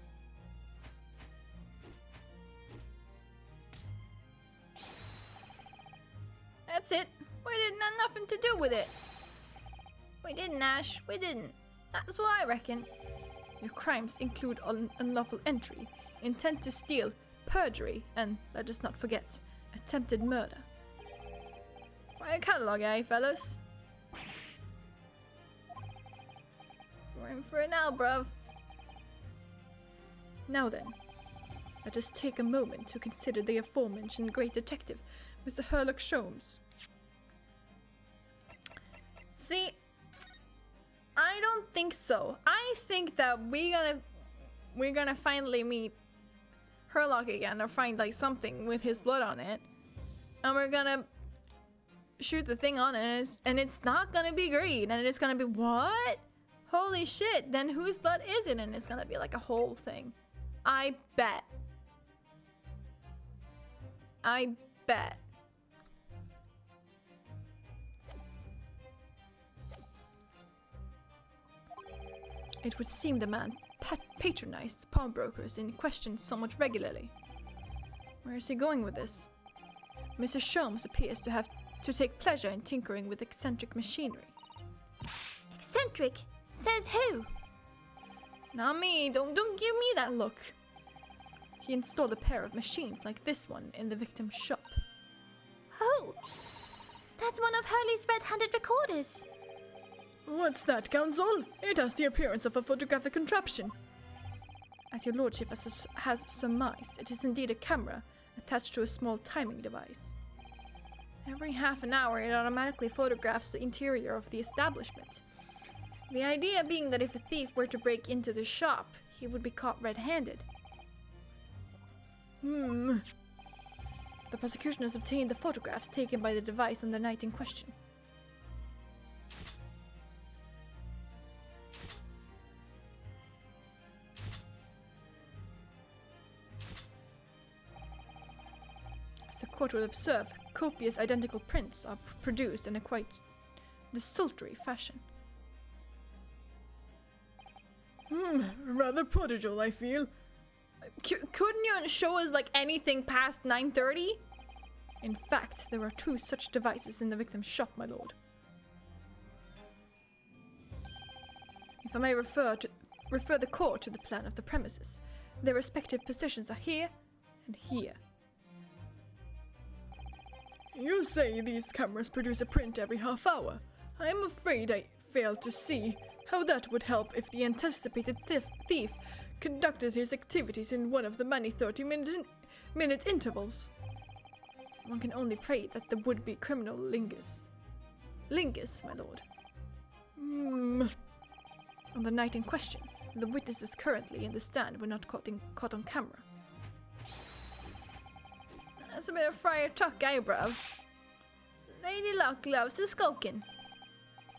That's it. We didn't have nothing to do with it. We didn't, Ash. We didn't. That's what I reckon. Your crimes include unlawful entry, intent to steal, perjury, and, let us not forget, attempted murder. Quite a catalogue, eh, fellas? We're in for it now, bruv. Now then, let us take a moment to consider the aforementioned great detective, Mr. Herlock Sholmes. See, I don't think so. I think that we're gonna finally meet Herlock again, or find like something with his blood on it, and we're gonna shoot the thing on it, and it's not gonna be green, and it's gonna be what? Holy shit! Then whose blood is it? And it's gonna be like a whole thing. I bet. I bet. It would seem the man patronized pawnbrokers in question somewhat regularly. Where is he going with this? Mr. Sholmes appears to have to take pleasure in tinkering with eccentric machinery. Eccentric? Says who? Not me. Don't give me that look. He installed a pair of machines like this one in the victim's shop. Who? That's one of Hurley's red-handed recorders. What's that, Counsel? It has the appearance of a photographic contraption. As your lordship has surmised, it is indeed a camera attached to a small timing device. Every half an hour it automatically photographs the interior of the establishment. The idea being that if a thief were to break into the shop, he would be caught red-handed. The prosecution has obtained the photographs taken by the device on the night in question. As the court will observe, copious identical prints are produced in a quite desultory fashion. Rather prodigal, I feel. Couldn't you show us like anything past 9:30? In fact, there are 2 such devices in the victim's shop, my lord. If I may refer the court to the plan of the premises, their respective positions are here and here. You say these cameras produce a print every half hour. I am afraid I fail to see how that would help if the anticipated thief conducted his activities in one of the many 30-minute intervals. One can only pray that the would-be criminal lingers. Lingers, my lord. On the night in question, the witnesses currently in the stand were not caught on camera. That's a bit of friar tuck, eh, bruv? Lady Luck loves a skulking.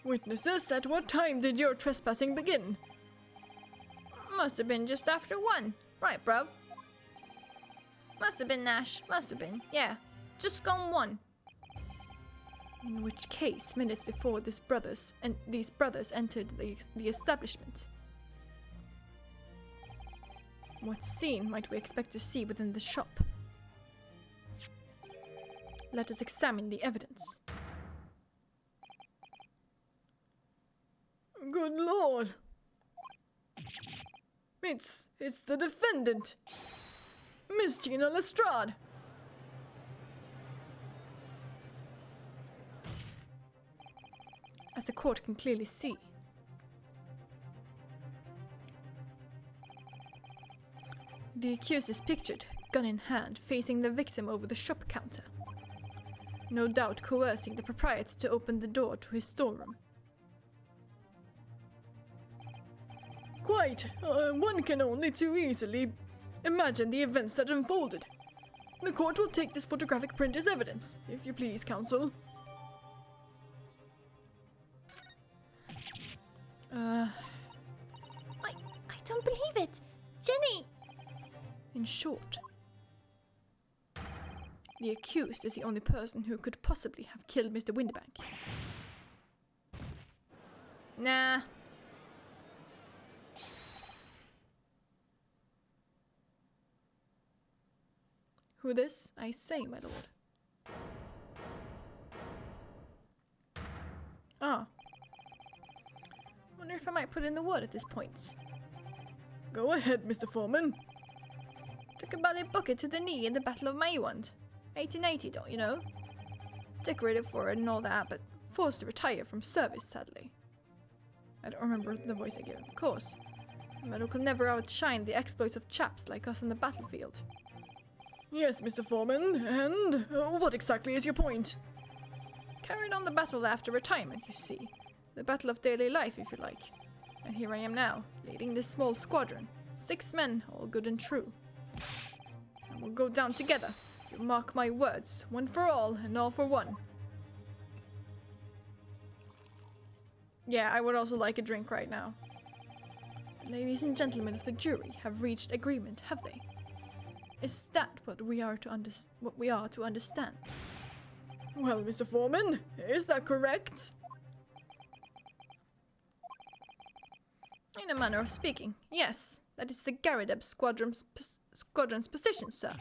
Witnesses, at what time did your trespassing begin? Must have been just after 1. Right, bruv. Must have been, Nash. Must have been. Yeah. Just gone 1. In which case, minutes before these brothers entered the establishment. What scene might we expect to see within the shop? Let us examine the evidence. Good lord! It's the defendant! Miss Gina Lestrade! As the court can clearly see, the accused is pictured, gun in hand, facing the victim over the shop counter. No doubt coercing the proprietor to open the door to his storeroom. Quite! One can only too easily imagine the events that unfolded. The court will take this photographic print as evidence, if you please, counsel. I don't believe it. Jenny! In short, the accused is the only person who could possibly have killed Mr. Windibank. Nah. Who this? I say, my lord. Ah. Wonder if I might put in the word at this point. Go ahead, Mr. Foreman. Took a bally bucket to the knee in the Battle of Maywand. 1880, don't you know? Decorated for it and all that, but forced to retire from service, sadly. I don't remember the voice I gave him, of course. A medal could never outshine the exploits of chaps like us on the battlefield. Yes, Mr. Foreman, and what exactly is your point? Carried on the battle after retirement, you see. The battle of daily life, if you like. And here I am now, leading this small squadron. 6 men, all good and true. And we'll go down together. You mark my words, one for all and all for one. Yeah, I would also like a drink right now. The ladies and gentlemen of the jury have reached agreement, have they? Is that what we are to understand? Well, Mr. Foreman, is that correct? In a manner of speaking, yes. That is the Garideb squadron's position, sir.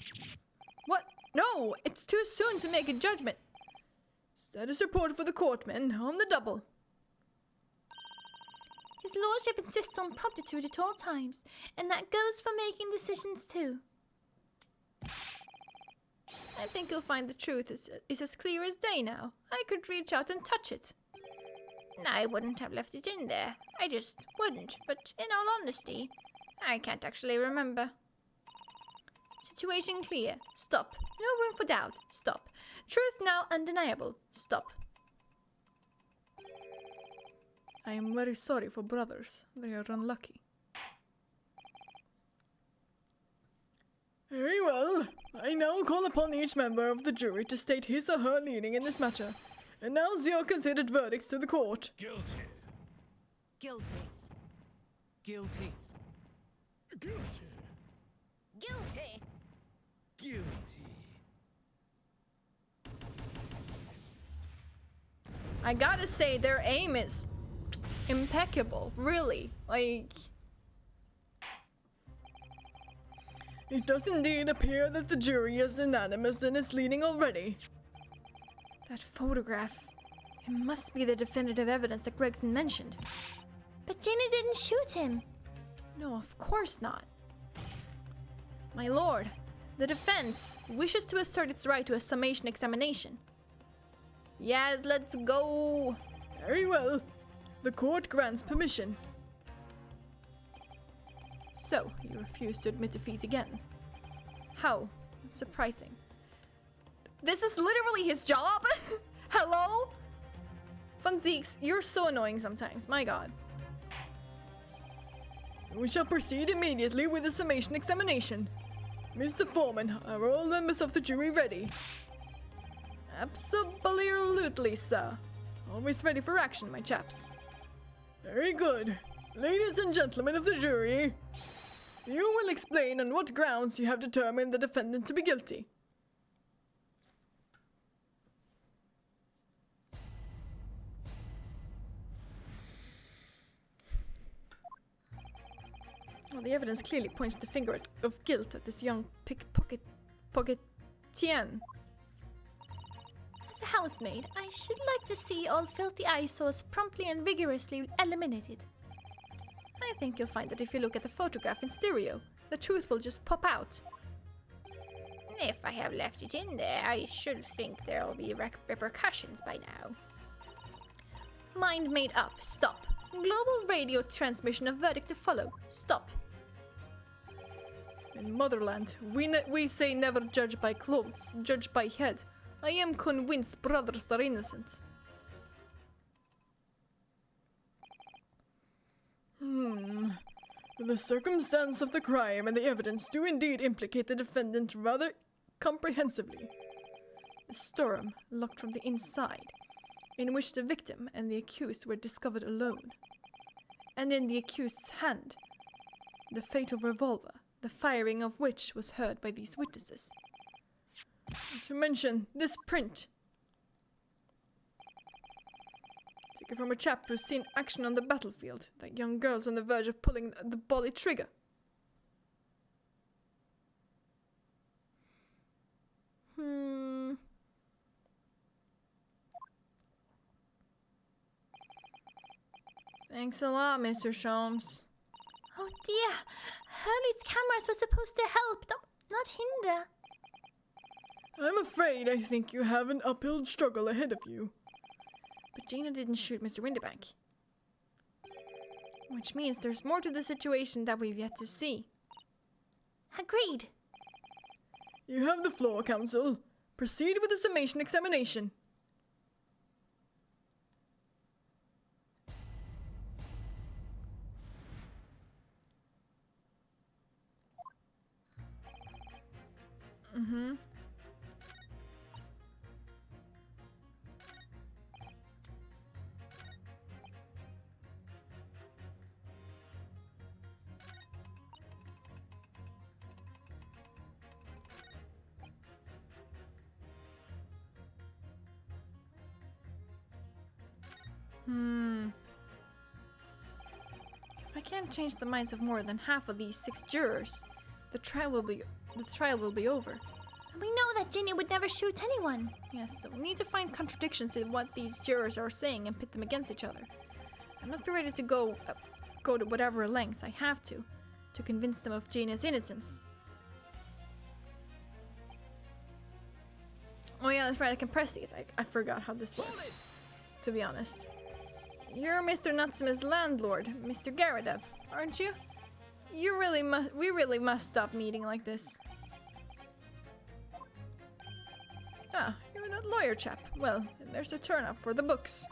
What? No! It's too soon to make a judgment. Status report for the courtmen, on the double. His lordship insists on promptitude at all times, and that goes for making decisions too. I think you'll find the truth is as clear as day now. I could reach out and touch it. I wouldn't have left it in there. I just wouldn't, but in all honesty, I can't actually remember. Situation clear. Stop. No room for doubt. Stop. Truth now undeniable. Stop. I am very sorry for brothers. They are unlucky. Very well. I now call upon each member of the jury to state his or her leaning in this matter. Announce your considered verdicts to the court. Guilty. Guilty. Guilty. Guilty. Guilty. Guilty. I gotta say, their aim is impeccable, really. Like, It does indeed appear that the jury is unanimous in its leaning already. that photograph. It must be the definitive evidence that Gregson mentioned. But Gina didn't shoot him. No, of course not. My lord, the defense wishes to assert its right to a summation examination. Yes, let's go. Very well. The court grants permission. So, you refuse to admit defeat again. How surprising. This is literally his job? Hello? Funzeeks, you're so annoying sometimes, my god. We shall proceed immediately with the summation examination. Mr. Foreman, are all members of the jury ready? Absolutely, sir. Always ready for action, my chaps. Very good. Ladies and gentlemen of the jury, you will explain on what grounds you have determined the defendant to be guilty. Well, the evidence clearly points the finger of guilt at this young pickpocket-Tien. As a housemaid, I should like to see all filthy eyesores promptly and rigorously eliminated. I think you'll find that if you look at the photograph in stereo, the truth will just pop out. If I have left it in there, I should think there'll be repercussions by now. Mind made up. Stop. Global radio transmission of verdict to follow. Stop. In motherland, we say never judge by clothes, judge by head. I am convinced brothers are innocent. The circumstance of the crime and the evidence do indeed implicate the defendant rather comprehensively. The storm locked from the inside, in which the victim and the accused were discovered alone. And in the accused's hand, the fatal revolver, the firing of which was heard by these witnesses. Not to mention this print. Taken from a chap who's seen action on the battlefield. That young girl's on the verge of pulling the bally trigger. Thanks a lot, Mr. Sholmes. Oh dear, Hurley's cameras were supposed to help, not hinder. I'm afraid I think you have an uphill struggle ahead of you. But Gina didn't shoot Mr. Winterbank. Which means there's more to the situation that we've yet to see. Agreed. You have the floor, Counsel. Proceed with the summation examination. Mm-hmm. If I can't change the minds of more than half of these 6 jurors, the trial will be over. And we know that Ginny would never shoot anyone. Yes, so we need to find contradictions in what these jurors are saying and pit them against each other. I must be ready to go to whatever lengths I have to convince them of Gina's innocence. Oh yeah, that's right, I can press these. I forgot how this works, to be honest. You're Mr. Natsume's landlord, Mr. Garadev, aren't you? We really must stop meeting like this. Ah, you're that lawyer chap. Well, there's the turn up for the books.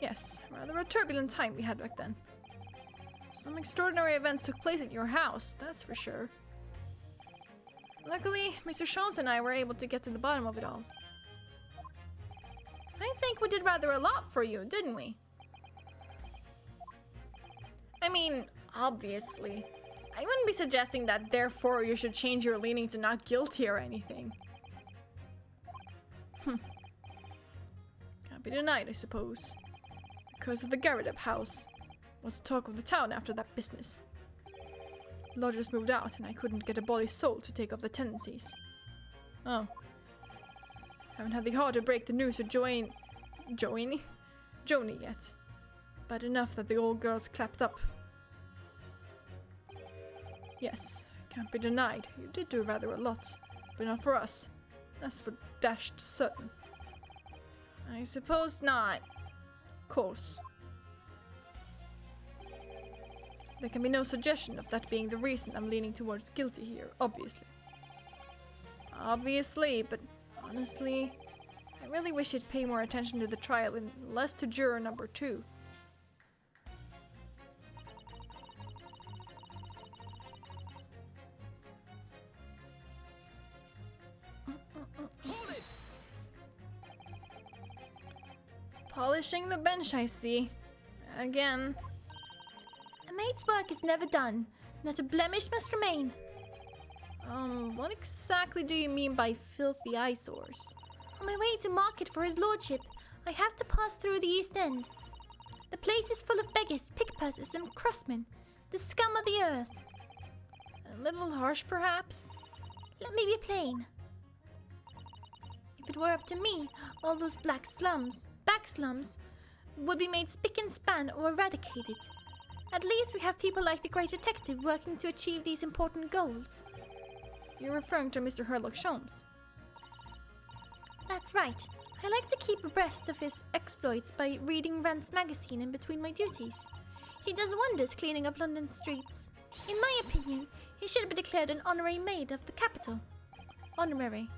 Yes, rather a turbulent time we had back then. Some extraordinary events took place at your house, that's for sure. Luckily, Mr. Sholmes and I were able to get to the bottom of it all. I think we did rather a lot for you, didn't we? I mean, obviously. I wouldn't be suggesting that therefore you should change your leaning to not guilty or anything. Can't be denied, I suppose. Because of the Garadev house. Was the talk of the town after that business. Lodgers moved out and I couldn't get a body soul to take up the tenancies. Oh. Haven't had the heart to break the news to Joni yet. But enough that the old girl's clapped up. Yes, can't be denied. You did do rather a lot. But not for us. That's for dashed certain. I suppose not. Of course. There can be no suggestion of that being the reason I'm leaning towards guilty here, obviously. Obviously, but honestly, I really wish you'd pay more attention to the trial and less to juror number 2. Hold it! Polishing the bench, I see. Again. A maid's work is never done. Not a blemish must remain. What exactly do you mean by filthy eyesores? On my way to market for his lordship, I have to pass through the East End. The place is full of beggars, pickpockets, and crossmen, the scum of the earth. A little harsh, perhaps? Let me be plain. If it were up to me, all those back slums, would be made spick and span or eradicated. At least we have people like the great detective working to achieve these important goals. You're referring to Mr. Herlock Sholmes. That's right. I like to keep abreast of his exploits by reading Rand's magazine in between my duties. He does wonders cleaning up London streets. In my opinion, he should be declared an honorary maid of the capital. Honorary.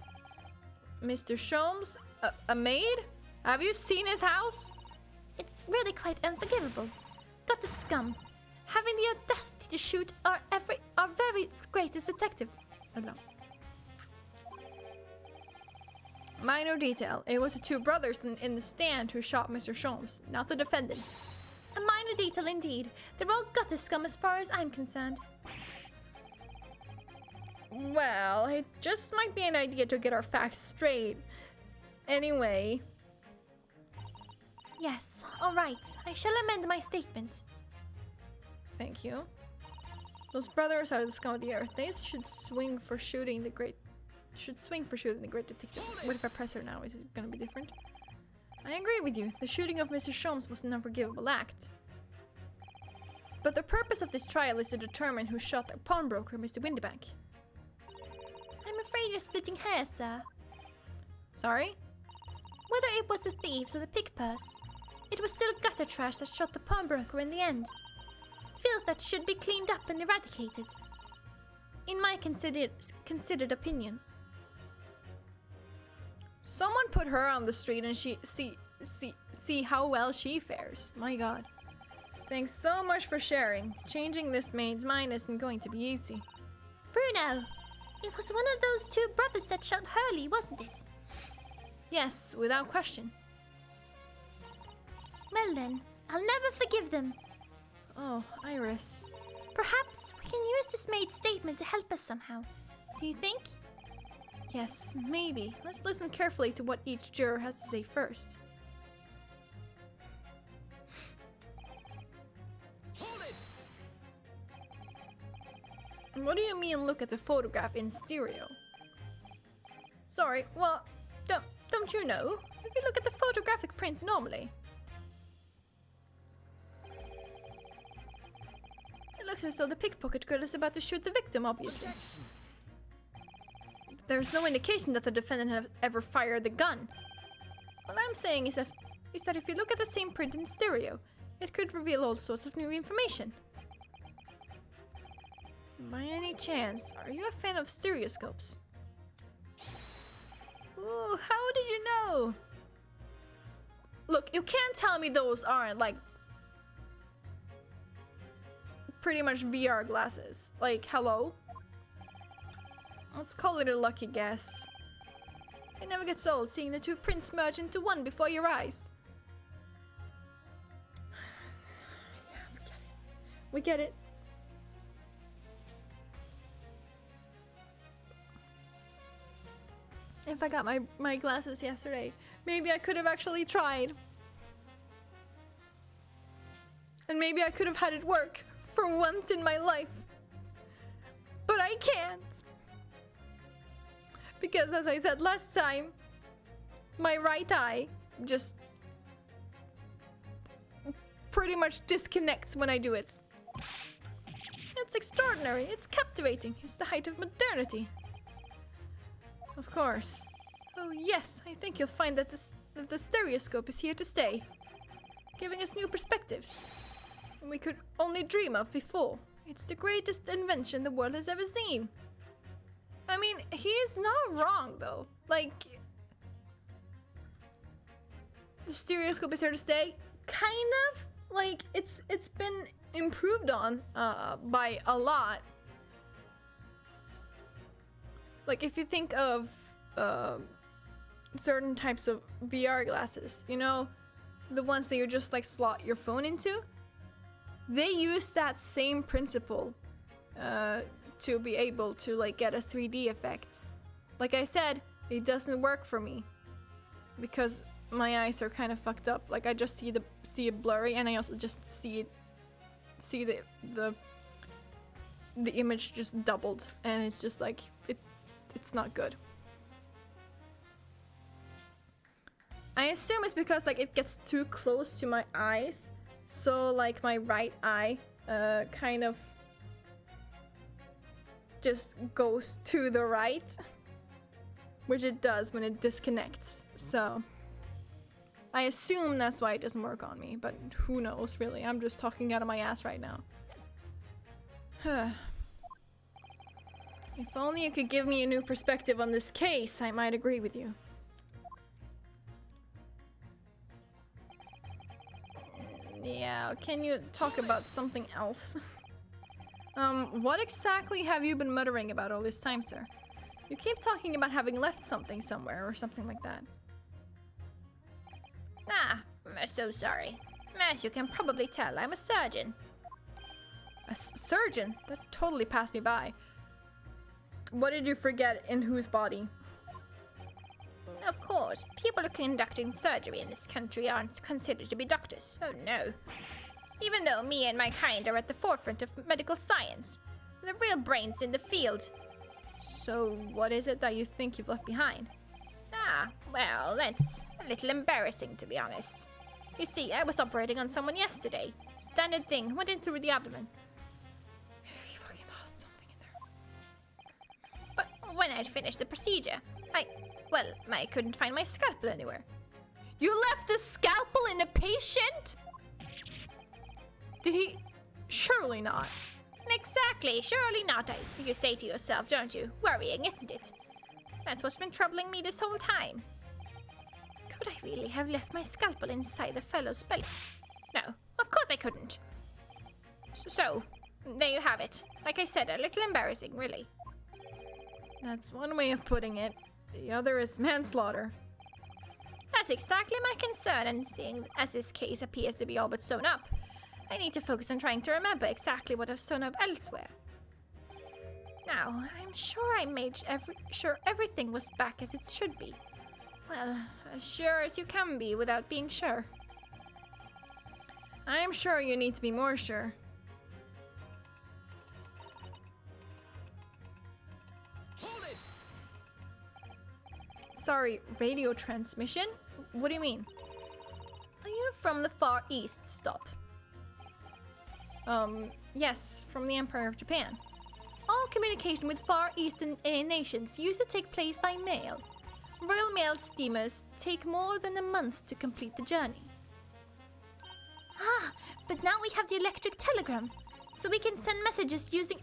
Mr. Sholmes? A maid? Have you seen his house? It's really quite unforgivable. That the scum, having the audacity to shoot our very greatest detective. No. Minor detail. It was the 2 brothers in the stand who shot Mr. Sholmes, not the defendant. A minor detail indeed. They're all gutter scum as far as I'm concerned. Well, it just might be an idea to get our facts straight. Anyway. Yes, all right. I shall amend my statement. Thank you. Those brothers are the scum of the earth. They should swing for shooting the great detective. What if I press her now? Is it gonna be different? I agree with you. The shooting of Mr. Sholmes was an unforgivable act. But the purpose of this trial is to determine who shot the pawnbroker, Mr. Windybank. I'm afraid you're splitting hairs, sir. Sorry? Whether it was the thieves or the pig purse, it was still gutter trash that shot the pawnbroker in the end. Filth that should be cleaned up and eradicated. In my considered opinion. Someone put her on the street and see how well she fares. My god. Thanks so much for sharing. Changing this maid's mind isn't going to be easy. Bruno, it was one of those two brothers that shot Hurley, wasn't it? Yes, without question. Well then, I'll never forgive them. Oh, Iris. Perhaps we can use this maid's statement to help us somehow. Do you think? Yes, maybe. Let's listen carefully to what each juror has to say first. Hold it! What do you mean look at the photograph in stereo? Sorry, well, don't you know? If you look at the photographic print normally. It looks as though the pickpocket girl is about to shoot the victim, obviously. There's no indication that the defendant has ever fired the gun. All I'm saying is that if you look at the same print in stereo, it could reveal all sorts of new information. By any chance, are you a fan of stereoscopes? Ooh, how did you know? Look, you can't tell me those aren't, like, pretty much VR glasses. Like, hello? Let's call it a lucky guess. It never gets old seeing the two prints merge into one before your eyes. Yeah, we get it. If I got my glasses yesterday, maybe I could have actually tried. And maybe I could have had it work for once in my life. But I can't. Because as I said last time, my right eye just pretty much disconnects when I do it. It's extraordinary, it's captivating, it's the height of modernity. Of course. Oh yes, I think you'll find that the stereoscope is here to stay, giving us new perspectives we could only dream of before. It's the greatest invention the world has ever seen. I mean, he's not wrong though. Like, the stereoscope is here to stay. Kind of. Like, it's been improved on by a lot. Like, if you think of certain types of VR glasses, you know, the ones that you just like slot your phone into, they use that same principle to be able to like get a 3D effect. Like I said, it doesn't work for me because my eyes are kind of fucked up. Like I just see it blurry, and I also just see the image just doubled, and it's just like it's not good. I assume it's because like it gets too close to my eyes, so like my right eye kind of just goes to the right, which it does when it disconnects. So I assume that's why it doesn't work on me, but who knows really. I'm just talking out of my ass right now. If only you could give me a new perspective on this case, I might agree with you. Yeah, can you talk about something else? What exactly have you been muttering about all this time, sir? You keep talking about having left something somewhere or something like that. Ah, I'm so sorry. As you can probably tell, I'm a surgeon. A surgeon? That totally passed me by. What did you forget in whose body? Of course, people conducting surgery in this country aren't considered to be doctors. Oh no. Even though me and my kind are at the forefront of medical science, the real brains in the field. So what is it that you think you've left behind? Ah, well, let's A little embarrassing, to be honest. You see, I was operating on someone yesterday. Standard thing, went in through the abdomen. You fucking lost something in there. But when I'd finished the procedure, I couldn't find my scalpel anywhere. You left a scalpel in a patient? Did he? Surely not. Exactly, surely not, you say to yourself, don't you? Worrying, isn't it? That's what's been troubling me this whole time. Could I really have left my scalpel inside the fellow's belly? No, of course I couldn't. So, there you have it. Like I said, a little embarrassing, really. That's one way of putting it. The other is manslaughter. That's exactly my concern, and seeing as this case appears to be all but sewn up, I need to focus on trying to remember exactly what I've sewn up elsewhere. Now, I'm sure I made sure everything was back as it should be. Well, as sure as you can be without being sure. I'm sure you need to be more sure. Hold it! Sorry, radio transmission? What do you mean? Are you from the Far East? Stop. Yes, from the Empire of Japan. All communication with Far Eastern nations used to take place by mail. Royal Mail steamers take more than a month to complete the journey. Ah, but now we have the electric telegram, so we can send messages using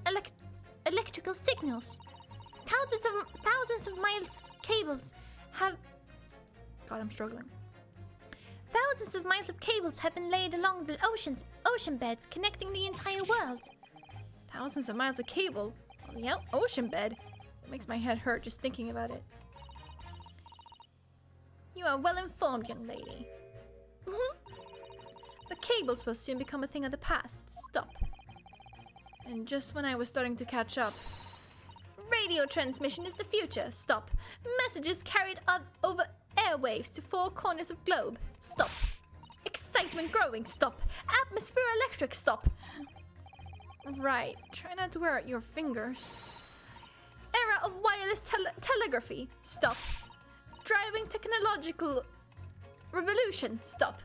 electrical signals. Thousands of miles of cables have... God, I'm struggling. Thousands of miles of cables have been laid along the ocean beds connecting the entire world. Thousands of miles of cable on the ocean bed. It makes my head hurt just thinking about it. You are well informed, young lady. But cables will soon become a thing of the past. Stop. And just when I was starting to catch up. Radio transmission is the future. Stop. Messages carried over airwaves to four corners of globe. Stop. Excitement growing. Stop. Atmosphere electric. Stop. Right. Try not to wear out your fingers. Era of wireless telegraphy. Stop. Driving technological revolution. Stop.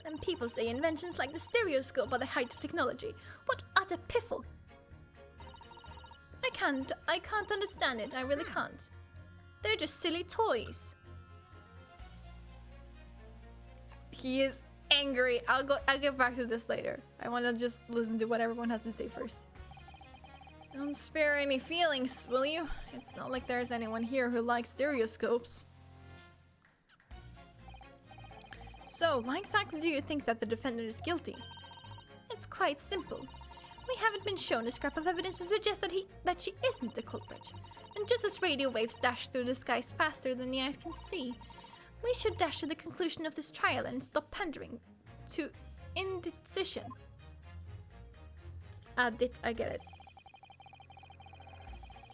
And people say inventions like the stereoscope are the height of technology. What utter piffle. I can't understand it. I really can't. They're just silly toys. He is angry. I'll get back to this later. I want to just listen to what everyone has to say first. Don't spare any feelings, will you? It's not like there's anyone here who likes stereoscopes. So, why exactly do you think that the defendant is guilty? It's quite simple. We haven't been shown a scrap of evidence to suggest that she isn't the culprit. And just as radio waves dash through the skies faster than the eyes can see, we should dash to the conclusion of this trial and stop pandering to indecision. I get it.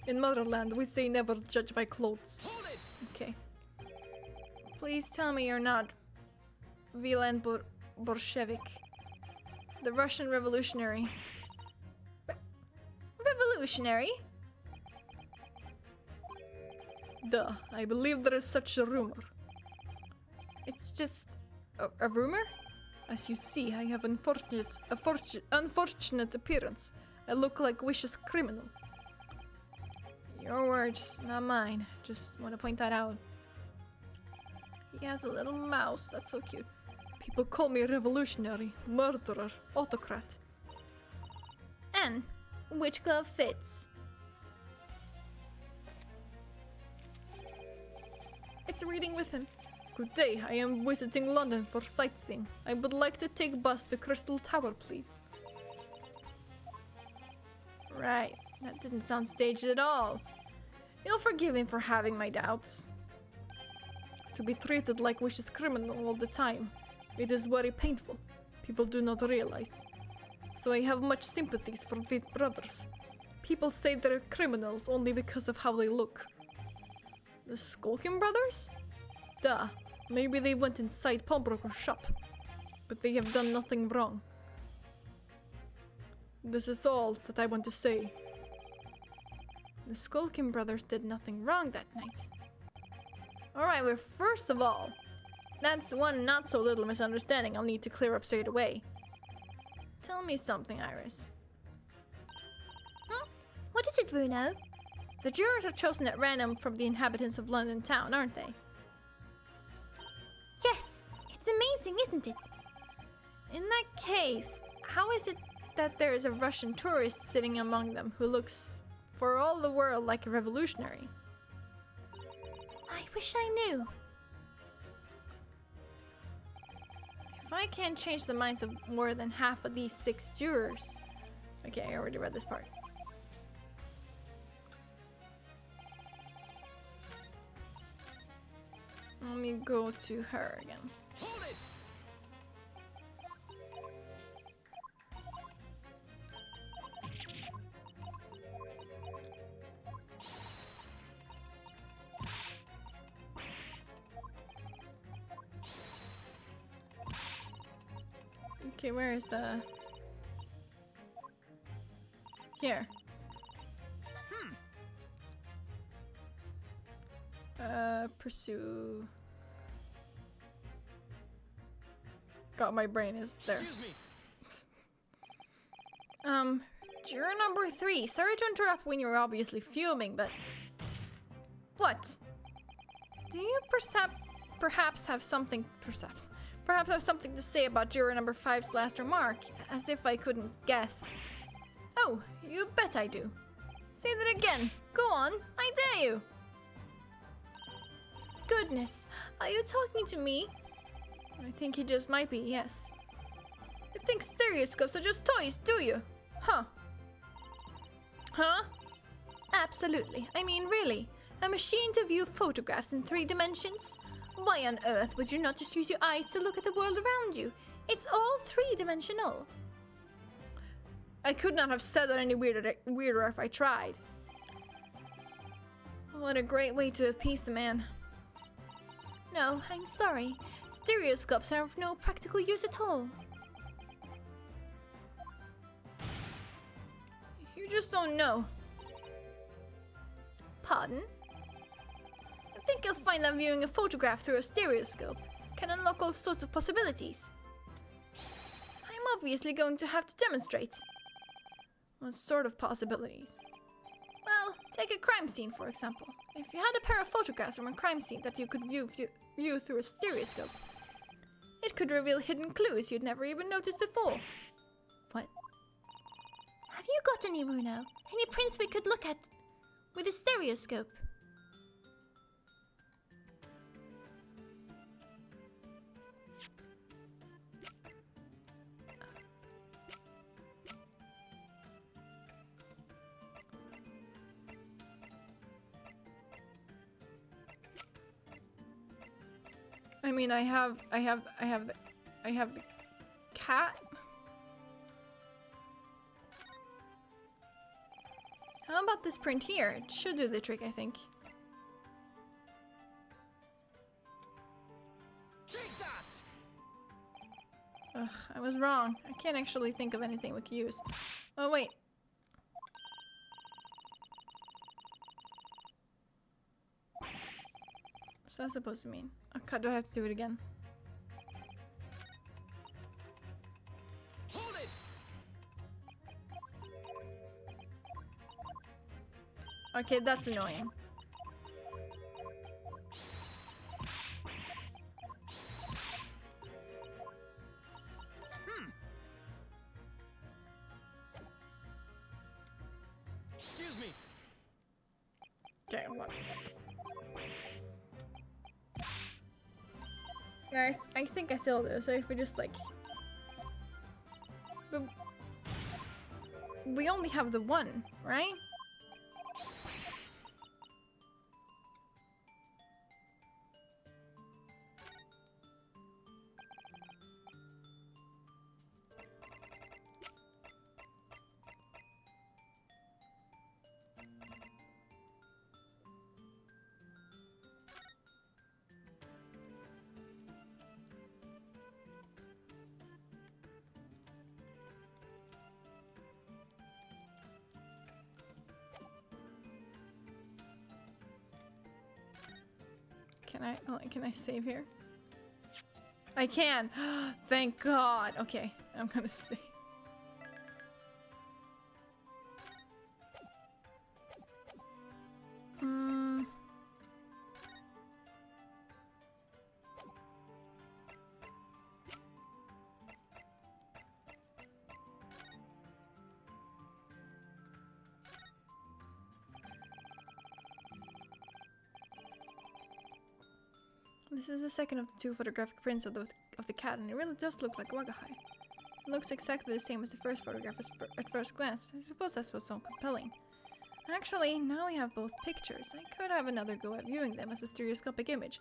In Motherland, we say never judge by clothes. Hold it! Okay. Please tell me you're not Vilen Bolshevik, the Russian revolutionary. Revolutionary? Duh, I believe there is such a rumor. It's just a rumor? As you see, I have unfortunate appearance. I look like vicious criminal. Your words, not mine. Just want to point that out. He has a little mouse. That's so cute. People call me revolutionary, murderer, autocrat. And which glove fits? It's reading with him. Good day, I am visiting London for sightseeing. I would like to take bus to Crystal Tower, please. Right, that didn't sound staged at all. You'll forgive me for having my doubts. To be treated like vicious criminal all the time, it is very painful. People do not realize. So I have much sympathies for these brothers. People say they're criminals only because of how they look. The Skulkin brothers? Duh, maybe they went inside pawnbroker's shop. But they have done nothing wrong. This is all that I want to say. The Skulkin brothers did nothing wrong that night. Alright, well, first of all, that's one not so little misunderstanding I'll need to clear up straight away. Tell me something, Iris. What is it, Bruno? The jurors are chosen at random from the inhabitants of London town, aren't they? Yes, it's amazing, isn't it? In that case, how is it that there is a Russian tourist sitting among them who looks, for all the world, like a revolutionary? I wish I knew. If I can't change the minds of more than half of these 6 jurors... Okay, I already read this part. Let me go to her again. Hold it! Okay, where is the... Here. Pursue... God, my brain is there. Excuse me. Juror number 3. Sorry to interrupt when you're obviously fuming, but... What? Do you perhaps have something... Perhaps have something to say about juror number 5's last remark, as if I couldn't guess. Oh, you bet I do. Say that again. Go on, I dare you. Goodness, are you talking to me? I think he just might be, yes. You think stereoscopes are just toys, do you? Huh? Huh? Absolutely. I mean, really. A machine to view photographs in 3 dimensions? Why on earth would you not just use your eyes to look at the world around you? It's all 3-dimensional. I could not have said that any weirder if I tried. What a great way to appease the man. No, I'm sorry. Stereoscopes are of no practical use at all. You just don't know. Pardon? I think you'll find that viewing a photograph through a stereoscope can unlock all sorts of possibilities. I'm obviously going to have to demonstrate. What sort of possibilities? Well, take a crime scene, for example. If you had a pair of photographs from a crime scene that you could view through a stereoscope, it could reveal hidden clues you'd never even noticed before. What? Have you got any, Bruno? Any prints we could look at with a stereoscope? I mean, I have the cat. How about this print here? It should do the trick, I think. Take that! Ugh, I was wrong. I can't actually think of anything we could use. Oh, wait. What's that supposed to mean? Okay, do I have to do it again? Hold it! Okay, that's annoying. Excuse me. Okay, what? I think I still do, so if we just like... But we only have the one, right? Can I save here? I can! Thank God! Okay, I'm gonna save. This is the second of the two photographic prints of the cat, and it really does look like Wagahai. It looks exactly the same as the first photograph at first glance. I suppose that's what's so compelling. Actually, now we have both pictures. I could have another go at viewing them as a stereoscopic image.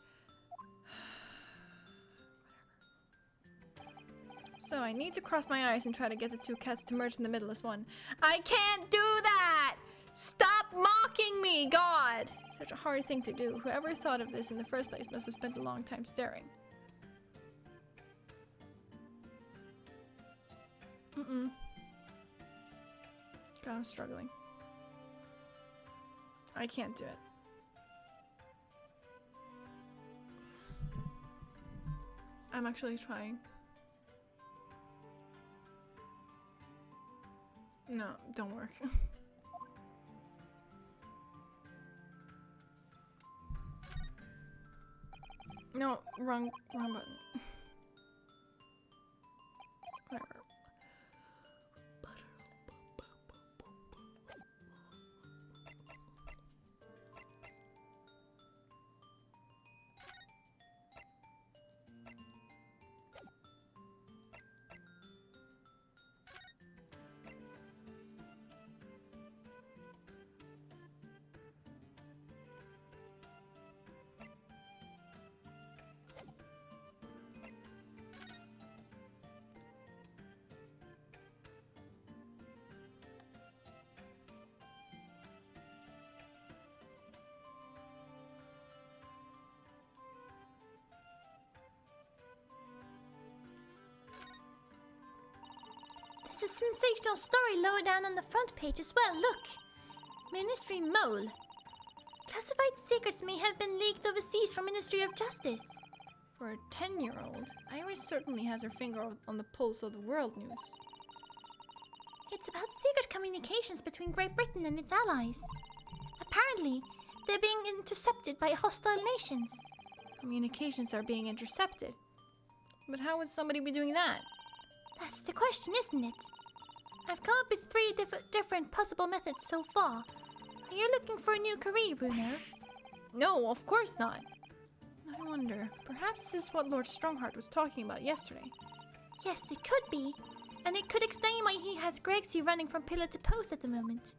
So I need to cross my eyes and try to get the two cats to merge in the middle as one. I can't do that! Stop mocking me, God! Such a hard thing to do. Whoever thought of this in the first place must have spent a long time staring. God, I'm struggling. I can't do it. I'm actually trying. No, don't work. No, wrong button. Whatever. There's a sensational story lower down on the front page as well. Look! Ministry Mole. Classified secrets may have been leaked overseas from Ministry of Justice. For a 10-year-old, Iris certainly has her finger on the pulse of the world news. It's about secret communications between Great Britain and its allies. Apparently, they're being intercepted by hostile nations. Communications are being intercepted. But how would somebody be doing that? That's the question, isn't it? I've come up with 3 different possible methods so far. Are you looking for a new career, Bruno? No, of course not. I wonder, perhaps this is what Lord Strongheart was talking about yesterday. Yes, it could be. And it could explain why he has Gregsy running from pillar to post at the moment.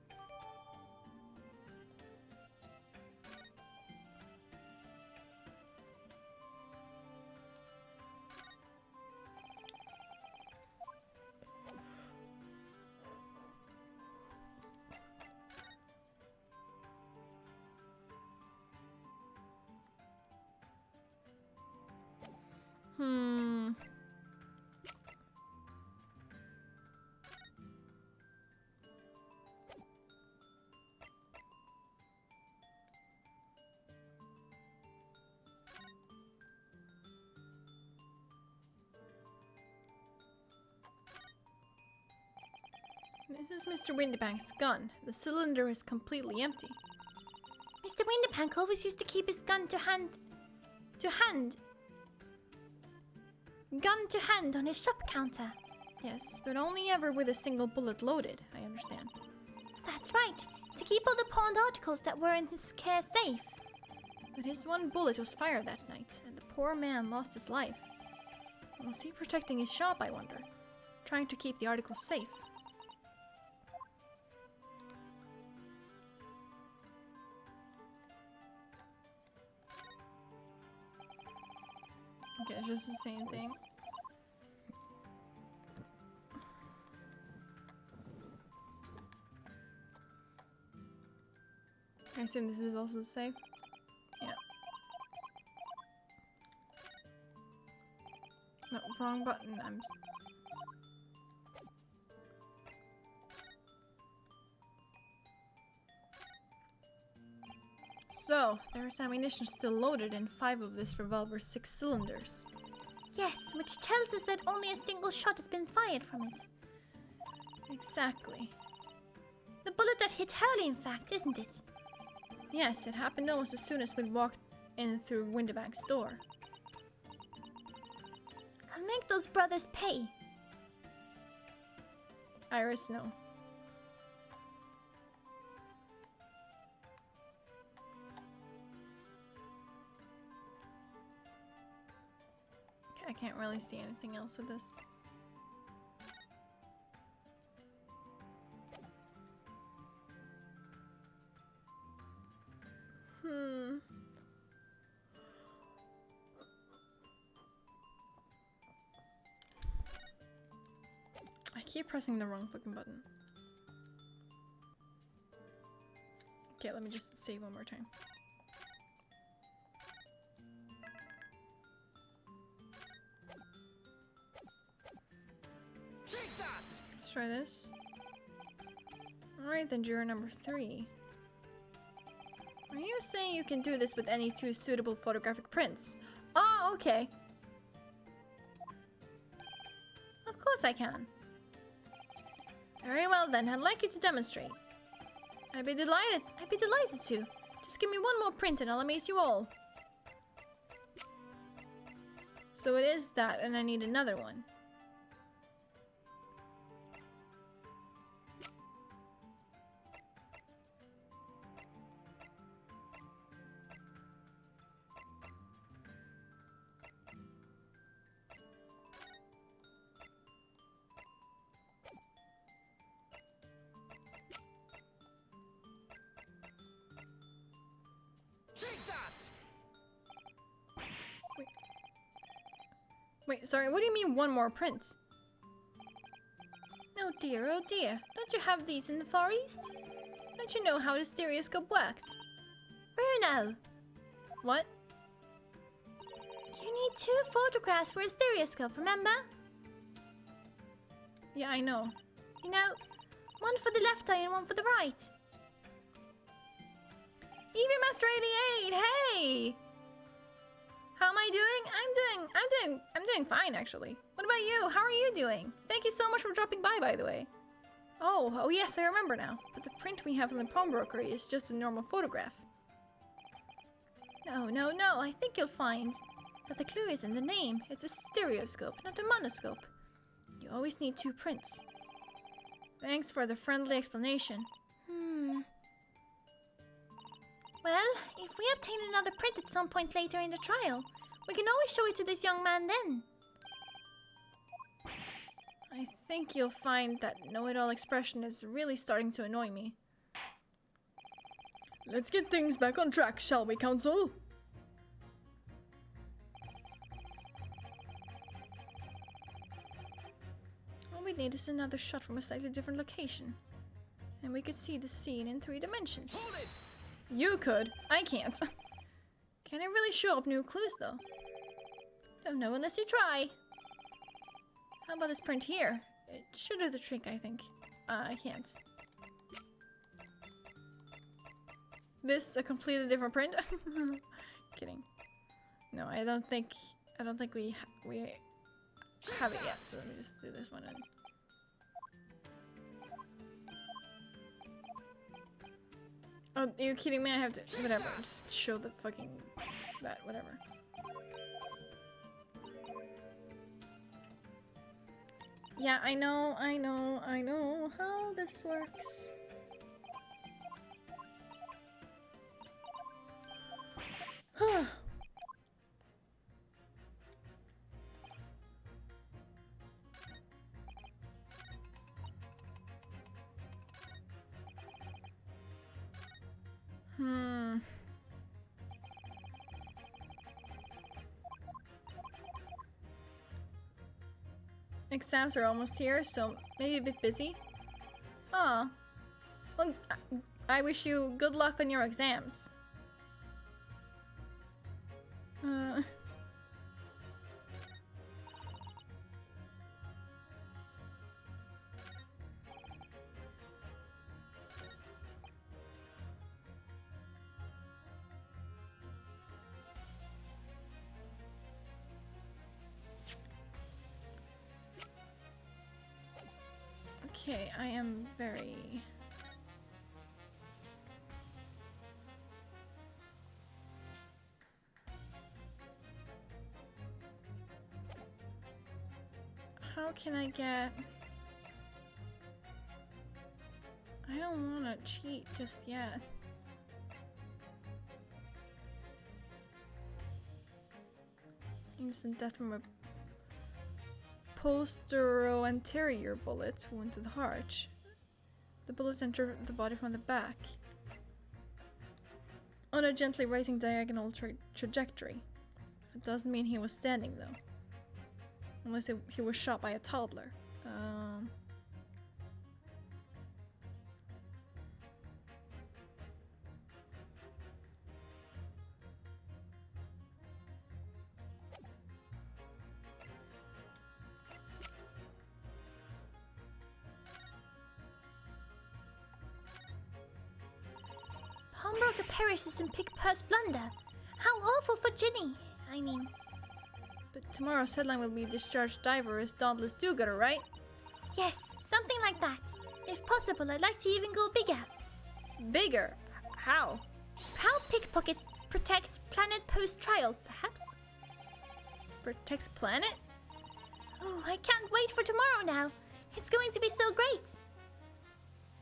This is Mr. Windybank's gun. The cylinder is completely empty. Mr. Windybank always used to keep his gun to hand on his shop counter. Yes, but only ever with a single bullet loaded, I understand. That's right, to keep all the pawned articles that were in his care safe. But his one bullet was fired that night, and the poor man lost his life. Was he protecting his shop, I wonder? Trying to keep the articles safe? Okay, it's just the same thing. I assume this is also the same. Yeah. No, wrong button. So, there is ammunition still loaded in 5 of this revolver's 6 cylinders. Yes, which tells us that only a single shot has been fired from it. Exactly. The bullet that hit Hurley, in fact, isn't it? Yes, it happened almost as soon as we'd walked in through Winterbank's door. I'll make those brothers pay. Iris, no. Okay, I can't really see anything else with this. I keep pressing the wrong fucking button. Okay, let me just save one more time. Take that! Let's try this. Alright then, juror number 3. Are you saying you can do this with any 2 suitable photographic prints? Oh, okay. Of course I can. Very well then, I'd like you to demonstrate. I'd be delighted to. Just give me one more print and I'll amaze you all. So it is that, and I need another one. Take that! Wait, sorry, what do you mean one more print? Oh dear, don't you have these in the Far East? Don't you know how the stereoscope works? Bruno, What? you need 2 photographs for a stereoscope, remember? Yeah, I know. You know, one for the left eye and one for the right. Evie Master 88, hey! How am I doing? I'm doing fine actually. What about you? How are you doing? Thank you so much for dropping by the way. Oh yes, I remember now. But the print we have in the pawnbroker is just a normal photograph. No, I think you'll find that the clue is in the name. It's a stereoscope, not a monoscope. You always need 2 prints. Thanks for the friendly explanation. Well, if we obtain another print at some point later in the trial, we can always show it to this young man then. I think you'll find that know-it-all expression is really starting to annoy me. Let's get things back on track, shall we, Council? All we need is another shot from a slightly different location. And we could see the scene in 3 dimensions. Hold it! You could. I can't. Can I really show up new clues though? Don't know unless you try. How about this print here? It should do the trick, I think. I can't. This a completely different print? Kidding. No, I don't think we have it yet. So let me just do this one and. Oh, are you kidding me? I have to. Whatever. Just show the fucking. That, whatever. Yeah, I know how this works. Exams are almost here, so maybe a bit busy. Aw. Well, I wish you good luck on your exams. Okay, I am very... How can I get... I don't want to cheat just yet. Instant death from a postero-anterior bullet wound to the heart. The bullet entered the body from the back on a gently rising diagonal trajectory. It doesn't mean he was standing though. Unless he was shot by a toddler. Pawnbroker perishes in Pickpurse blunder. How awful for Ginny. I mean, But tomorrow's headline will be Discharged Diver is Dauntless Do-Gooder, right? yes, something like that. If possible, I'd like to even go bigger. Bigger? How? Proud Pickpocket protects planet post-trial, perhaps? Protects planet? Oh, I can't wait for tomorrow now. It's going to be so great.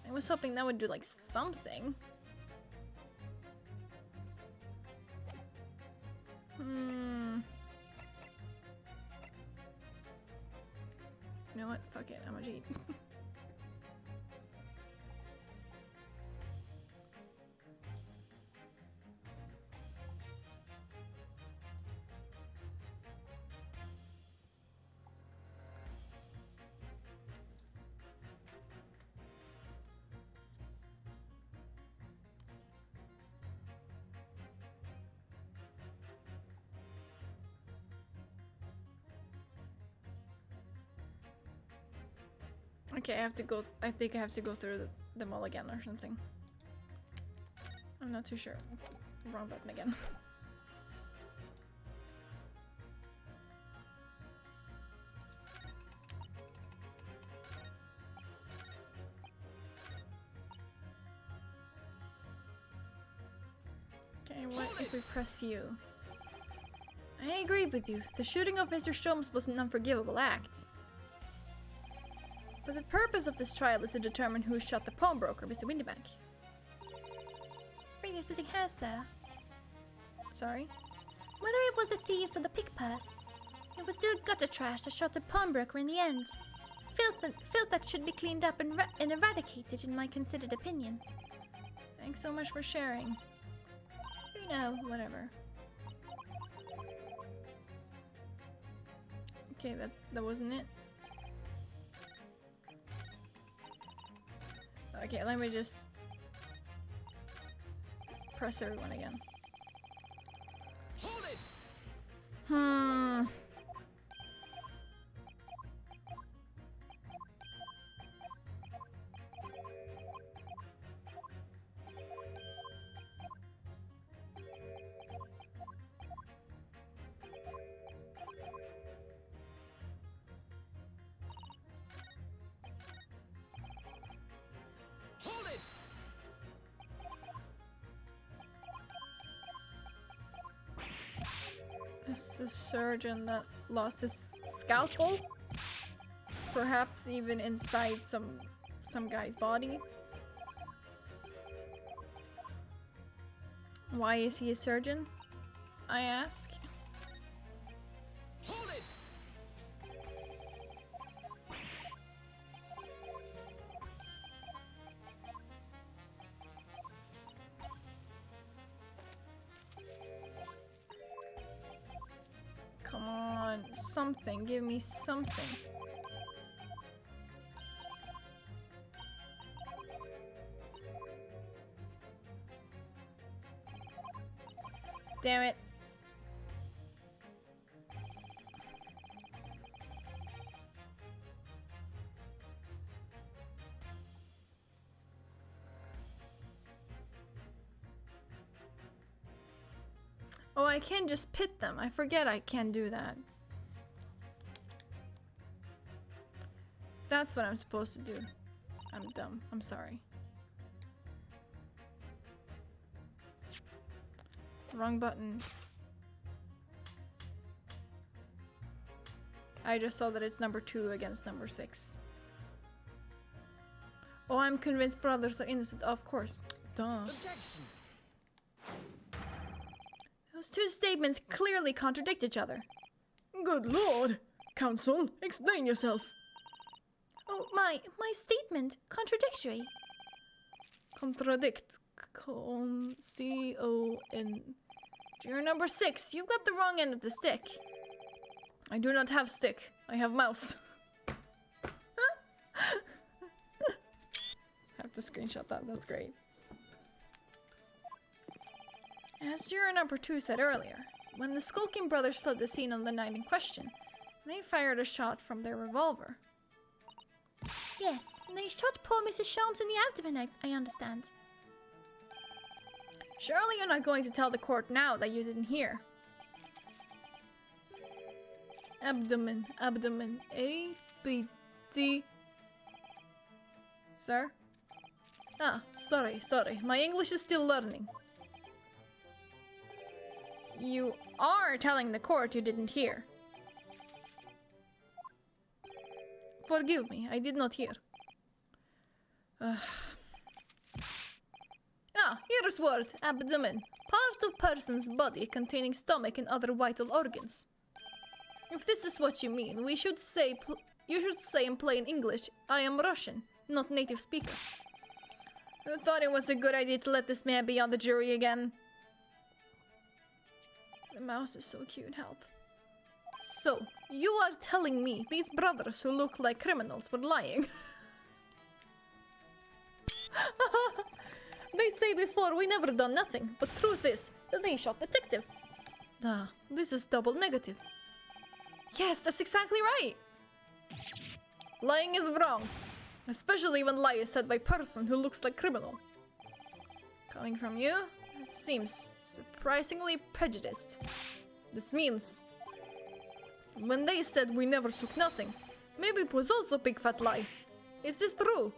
I was hoping that would do like something. You know what? Fuck it. I'm gonna cheat. Okay, I have to go. I think I have to go through them all again or something. I'm not too sure. Wrong button again. Okay, what if we press U? I agree with you. The shooting of Mr. Sholmes was an unforgivable act. But the purpose of this trial is to determine who shot the pawnbroker, Mr. Windybank. Really splitting hairs, sir. Sorry? Whether it was the thieves or the pickpurse, it was still gutter trash that shot the pawnbroker in the end. Filth that should be cleaned up and eradicated, in my considered opinion. Thanks so much for sharing. You know, whatever. Okay, that wasn't it. Okay, let me just press everyone again. Hold it! Hold it! This is a surgeon that lost his scalpel. Perhaps even inside some guy's body. Why is he a surgeon? I ask. Hold it! Come on, something. Give me something. Damn it. Oh, I can just pit them. I forget I can do that. That's what I'm supposed to do. I'm dumb. I'm sorry. Wrong button. I just saw that it's number 2 against number 6. Oh, I'm convinced brothers are innocent. Of course. Duh. Objection. Those two statements clearly contradict each other. Good lord! Counsel, explain yourself. Oh, my statement. Contradictory. Contradict. C-O-N. Juror number 6, you've got the wrong end of the stick. I do not have stick. I have mouse. I have to screenshot that. That's great. As juror number 2 said earlier, when the skulking brothers fled the scene on the night in question, they fired a shot from their revolver. Yes, they shot poor Mrs. Sholmes in the abdomen, I understand. Surely you're not going to tell the court now that you didn't hear. Abdomen, abdomen, A-B-D. Sir? Ah, sorry. My English is still learning. You are telling the court you didn't hear. Forgive me, I did not hear. Here's word, abdomen. Part of person's body containing stomach and other vital organs. If this is what you mean, you should say in plain English, I am Russian, not native speaker. I thought it was a good idea to let this man be on the jury again. The mouse is so cute, help. So, you are telling me these brothers who look like criminals were lying? They say before we never done nothing, but truth is, they shot detective. Duh, this is double negative. Yes, that's exactly right. Lying is wrong, especially when lie is said by person who looks like criminal. Coming from you, it seems surprisingly prejudiced. This means when they said we never took nothing, maybe it was also a big fat lie. Is this true?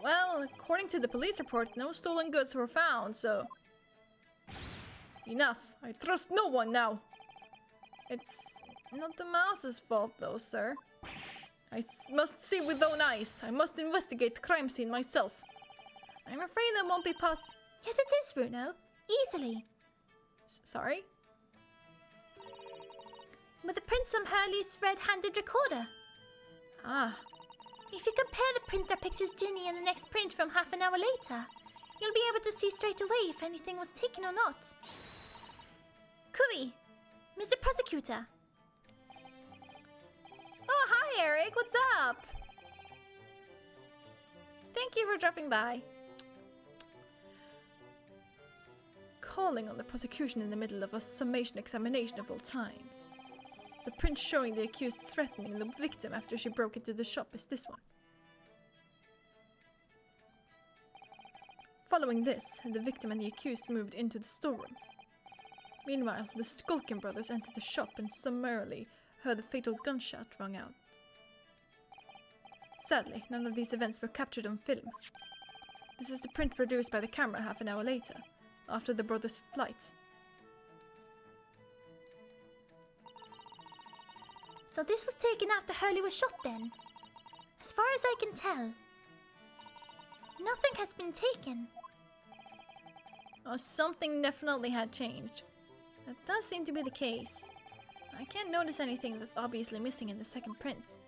Well, according to the police report, no stolen goods were found, so... Enough. I trust no one now. It's not the mouse's fault, though, sir. I must see with own eyes. I must investigate the crime scene myself. I'm afraid that won't be Yes, it is, Bruno. Easily. Sorry? With the print from Hurley's red-handed recorder. Ah. If you compare the print that pictures Ginny and the next print from half an hour later, you'll be able to see straight away if anything was taken or not. Cooey, Mr. Prosecutor. Oh, hi, Eric. What's up? Thank you for dropping by. Calling on the prosecution in the middle of a summation examination of all times. The print showing the accused threatening the victim after she broke into the shop is this one. Following this, the victim and the accused moved into the storeroom. Meanwhile, the Skulkin brothers entered the shop and summarily heard the fatal gunshot rung out. Sadly, none of these events were captured on film. This is the print produced by the camera half an hour later, after the brothers' flight. So this was taken after Hurley was shot then? As far as I can tell, nothing has been taken. Oh, something definitely had changed. That does seem to be the case. I can't notice anything that's obviously missing in the second print.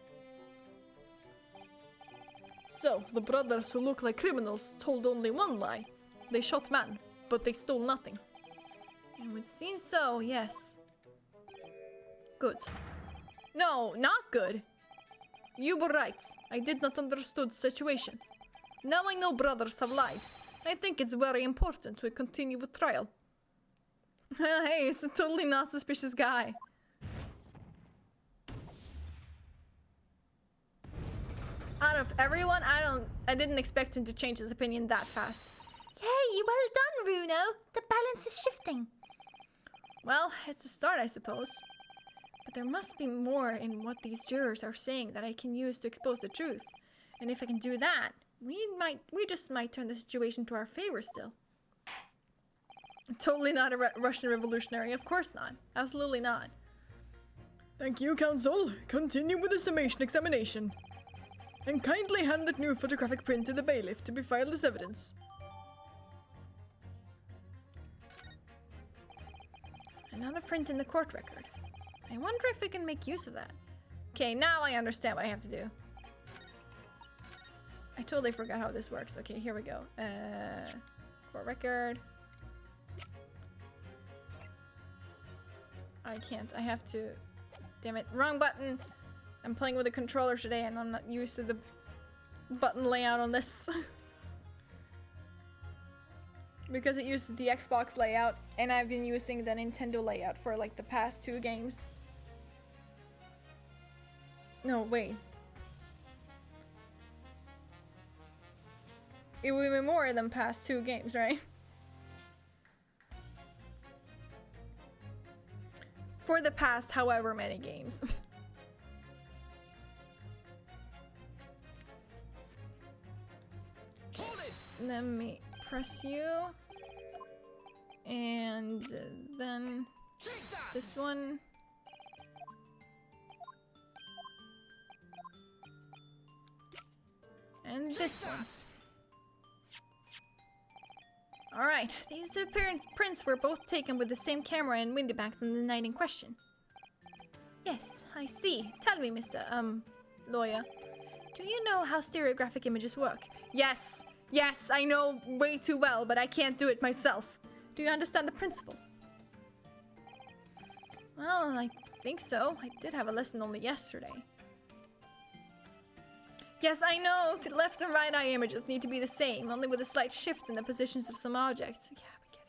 So, the brothers who look like criminals told only one lie. They shot man, but they stole nothing. It would seem so, yes. Good. No, not good. You were right. I did not understood the situation. Now I know brothers have lied. I think it's very important to continue with trial. Hey, it's a totally not suspicious guy. Out of everyone, I didn't expect him to change his opinion that fast. Yay, well done, Bruno. The balance is shifting. Well, it's a start, I suppose. But there must be more in what these jurors are saying that I can use to expose the truth. And if I can do that, we just might turn the situation to our favor still. Totally not a Russian revolutionary, of course not. Absolutely not. Thank you, Council. Continue with the summation examination. And kindly hand that new photographic print to the bailiff to be filed as evidence. Another print in the court record. I wonder if we can make use of that. Okay, now I understand what I have to do. I totally forgot how this works. Okay, here we go. Court record. I can't. I have to... Damn it. Wrong button! I'm playing with a controller today and I'm not used to the button layout on this. Because it uses the Xbox layout and I've been using the Nintendo layout for like the past 2 games. No, wait. It will be more than past 2 games, right? For the past however many games. Hold it! Let me press you. And then Take that! this one. And this one. Alright, these 2 prints were both taken with the same camera and window banks on the night in question. Yes, I see. Tell me, Mr. Lawyer. Do you know how stereographic images work? Yes! Yes, I know way too well, but I can't do it myself. Do you understand the principle? Well, I think so. I did have a lesson only yesterday. Yes, I know! The left and right eye images need to be the same, only with a slight shift in the positions of some objects. Yeah, we get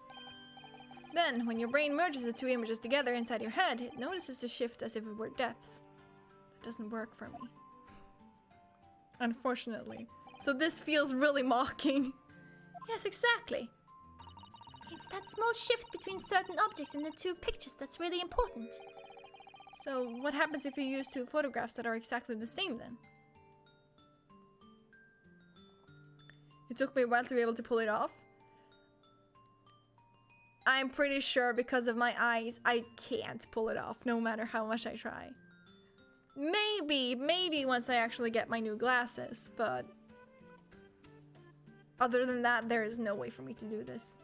it. Then, when your brain merges the 2 images together inside your head, it notices a shift as if it were depth. That doesn't work for me. Unfortunately. So this feels really mocking. Yes, exactly. It's that small shift between certain objects in the 2 pictures that's really important. So what happens if you use 2 photographs that are exactly the same then? It took me a while to be able to pull it off. I'm pretty sure because of my eyes, I can't pull it off no matter how much I try. Maybe once I actually get my new glasses, but other than that, there is no way for me to do this.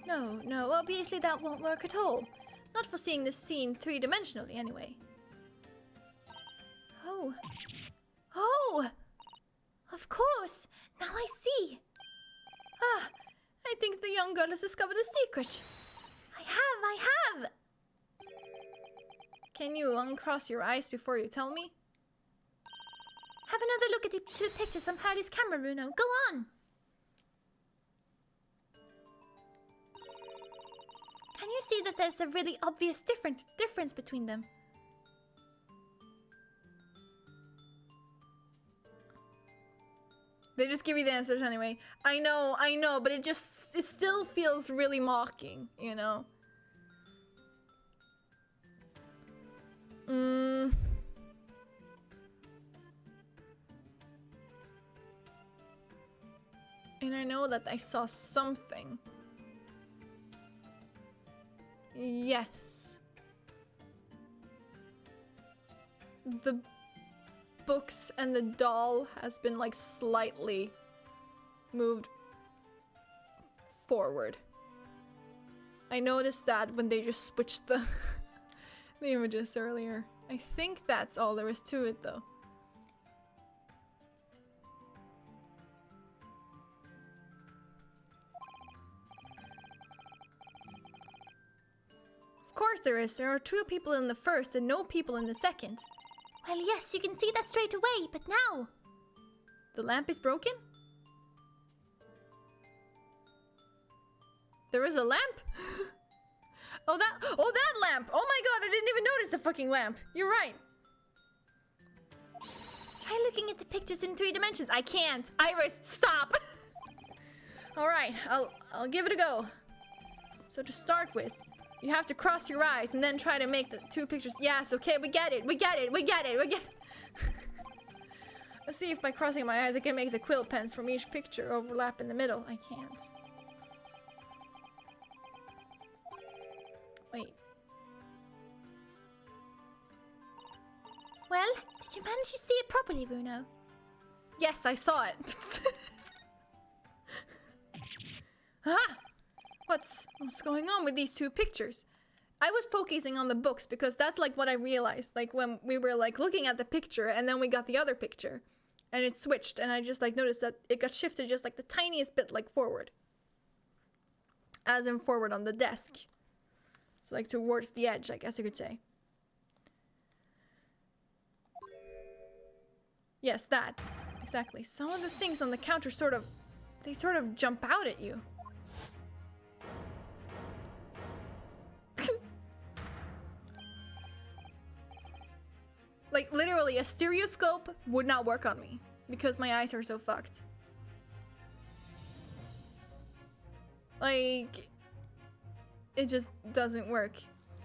No, obviously that won't work at all. Not for seeing this scene 3-dimensionally anyway. Oh! Of course! Now I see! Ah, I think the young girl has discovered a secret. I have! Can you uncross your eyes before you tell me? Have another look at the 2 pictures from Hurley's camera, Bruno. Go on! Can you see that there's a really obvious difference between them? They just give you the answers anyway. I know, but it still feels really mocking, you know? And I know that I saw something. Yes. The books and the doll has been like slightly moved forward. I noticed that when they just switched the the images earlier. I think that's all there is to it though. Of course there is. There are 2 people in the first and no people in the second. Well, yes, you can see that straight away, but now... The lamp is broken? There is a lamp? Oh, that lamp! Oh my god, I didn't even notice the fucking lamp. You're right. Try looking at the pictures in 3 dimensions. I can't. Iris, stop! Alright, I'll give it a go. So to start with, You have to cross your eyes and then try to make the two pictures. Yes, okay, we get it. Let's see if by crossing my eyes I can make the quill pens from each picture overlap in the middle. I can't. Wait. Well, did you manage to see it properly, Bruno? Yes, I saw it. Ah! What's going on with these two pictures? I was focusing on the books because that's like what I realized. Like when we were like looking at the picture and then we got the other picture and it switched and I just like noticed that it got shifted just like the tiniest bit like forward. As in forward on the desk. So like towards the edge, I guess you could say. Yes, that. Exactly. Some of the things on the counter sort of jump out at you. Like, literally, a stereoscope would not work on me because my eyes are so fucked. Like, it just doesn't work.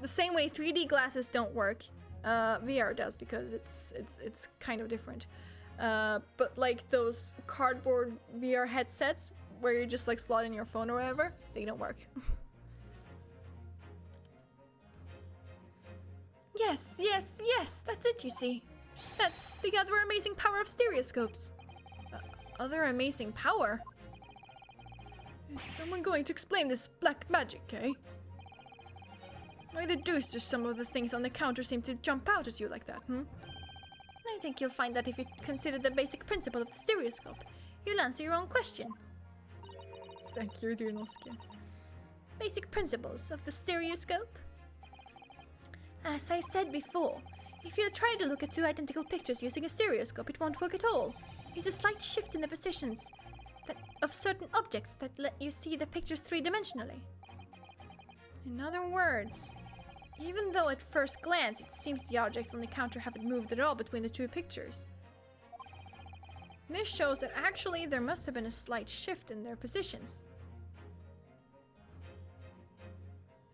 The same way 3D glasses don't work, VR does because it's kind of different. But like those cardboard VR headsets where you just like slot in your phone or whatever, they don't work. Yes, that's it, you see. That's the other amazing power of stereoscopes. Other amazing power? Is someone going to explain this black magic, eh? Why the deuce do some of the things on the counter seem to jump out at you like that, I think you'll find that if you consider the basic principle of the stereoscope, you'll answer your own question. Thank you, dear Noskia. Basic principles of the stereoscope? As I said before, if you try to look at two identical pictures using a stereoscope, it won't work at all. It's a slight shift in the positions of certain objects that let you see the pictures three-dimensionally. In other words, even though at first glance it seems the objects on the counter haven't moved at all between the two pictures. This shows that actually there must have been a slight shift in their positions.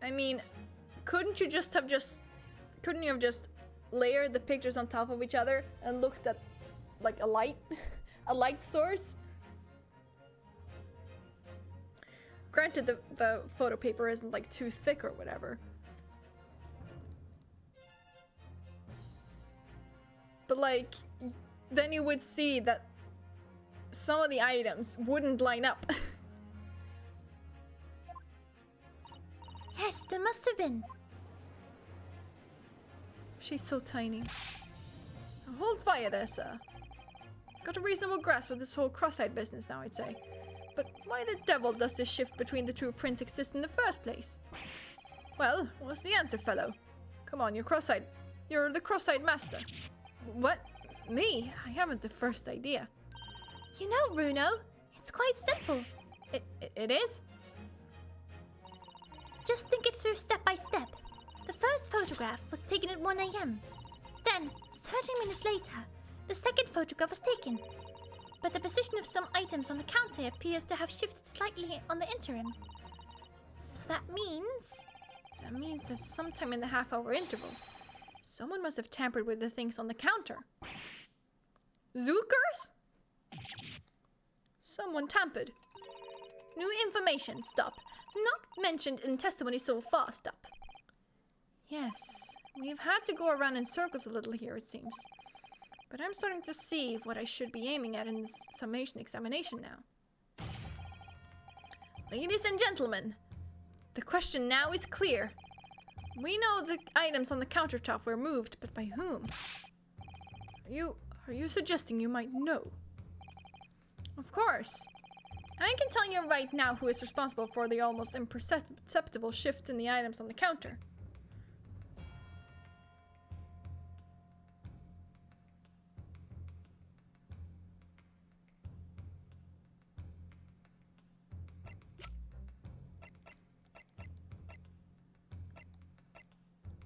I mean, couldn't you have just layered the pictures on top of each other and looked at like a light a light source? Granted, the photo paper isn't like too thick or whatever. But like, then you would see that some of the items wouldn't line up. Yes, there must have been. She's so tiny. Now hold fire there, sir. Got a reasonable grasp of this whole cross-eyed business now, I'd say. But why the devil does this shift between the two prints exist in the first place? Well, what's the answer, fellow? Come on, you're cross-eyed. You're the cross-eyed master. What? Me? I haven't the first idea. You know, Bruno, it's quite simple. It is? Just think it through step by step. The first photograph was taken at 1 AM. Then, 30 minutes later, the second photograph was taken. But the position of some items on the counter appears to have shifted slightly on the interim. So that means... That means that sometime in the half-hour interval, someone must have tampered with the things on the counter. Zookers? Someone tampered. New information, stop. Not mentioned in testimony so far, stop. Yes, we've had to go around in circles a little here, it seems. But I'm starting to see what I should be aiming at in this summation examination now. Ladies and gentlemen, the question now is clear. We know the items on the countertop were moved, but by whom? Are you suggesting you might know? Of course. I can tell you right now who is responsible for the almost imperceptible shift in the items on the counter.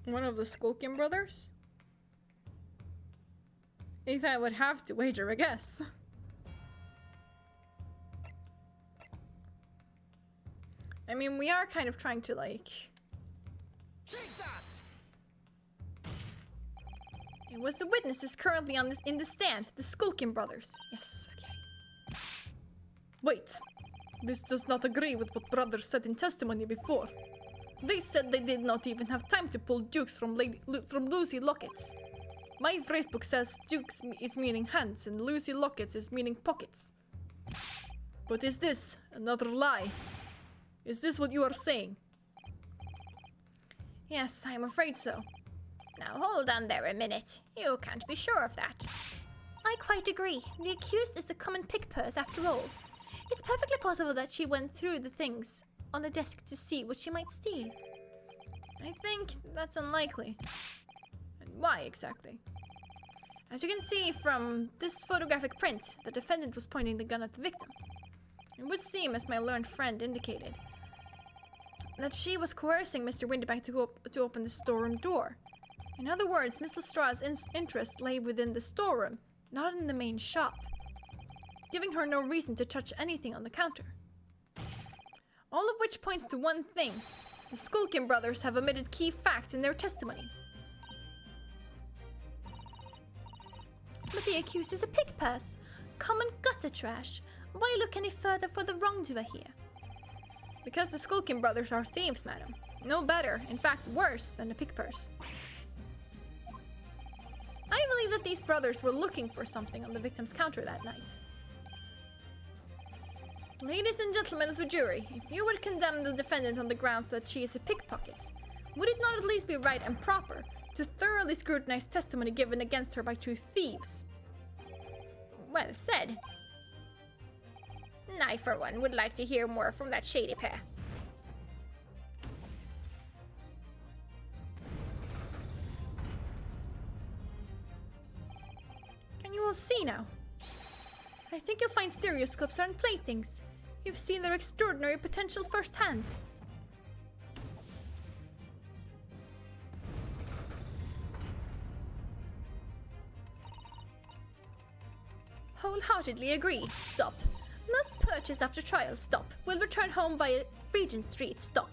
One of the Skulkin brothers? If I would have to wager a guess. I mean, we are kind of trying to, like, It was the witnesses currently in the stand, the Skulkin brothers. Yes, okay. Wait. This does not agree with what brothers said in testimony before. They said they did not even have time to pull dukes from Lucy Lockets. My phrasebook says dukes is meaning hands and Lucy Lockets is meaning pockets. But is this another lie? Is this what you are saying? Yes, I'm afraid so. Now hold on there a minute. You can't be sure of that. I quite agree. The accused is the common pick purse after all. It's perfectly possible that she went through the things on the desk to see what she might steal. I think that's unlikely. And why exactly? As you can see from this photographic print, the defendant was pointing the gun at the victim. It would seem, as my learned friend indicated, that she was coercing Mr. Windybank to open the storeroom door. In other words, Miss Lestrade's interest lay within the storeroom, not in the main shop, giving her no reason to touch anything on the counter. All of which points to one thing. The Skulkin brothers have omitted key facts in their testimony. But the accused is a pick purse. Common gutter trash. Why look any further for the wrongdoer here? Because the Skulkin brothers are thieves, madam. No better, in fact worse, than the pick purse. I believe that these brothers were looking for something on the victim's counter that night. Ladies and gentlemen of the jury, if you would condemn the defendant on the grounds that she is a pickpocket, would it not at least be right and proper to thoroughly scrutinize testimony given against her by two thieves? Well said. I, for one, would like to hear more from that shady pair. Can you all see now? I think you'll find stereoscopes aren't playthings. You've seen their extraordinary potential firsthand. Wholeheartedly agree. Stop. Must purchase after trial. Stop. Will return home via Regent Street. Stop.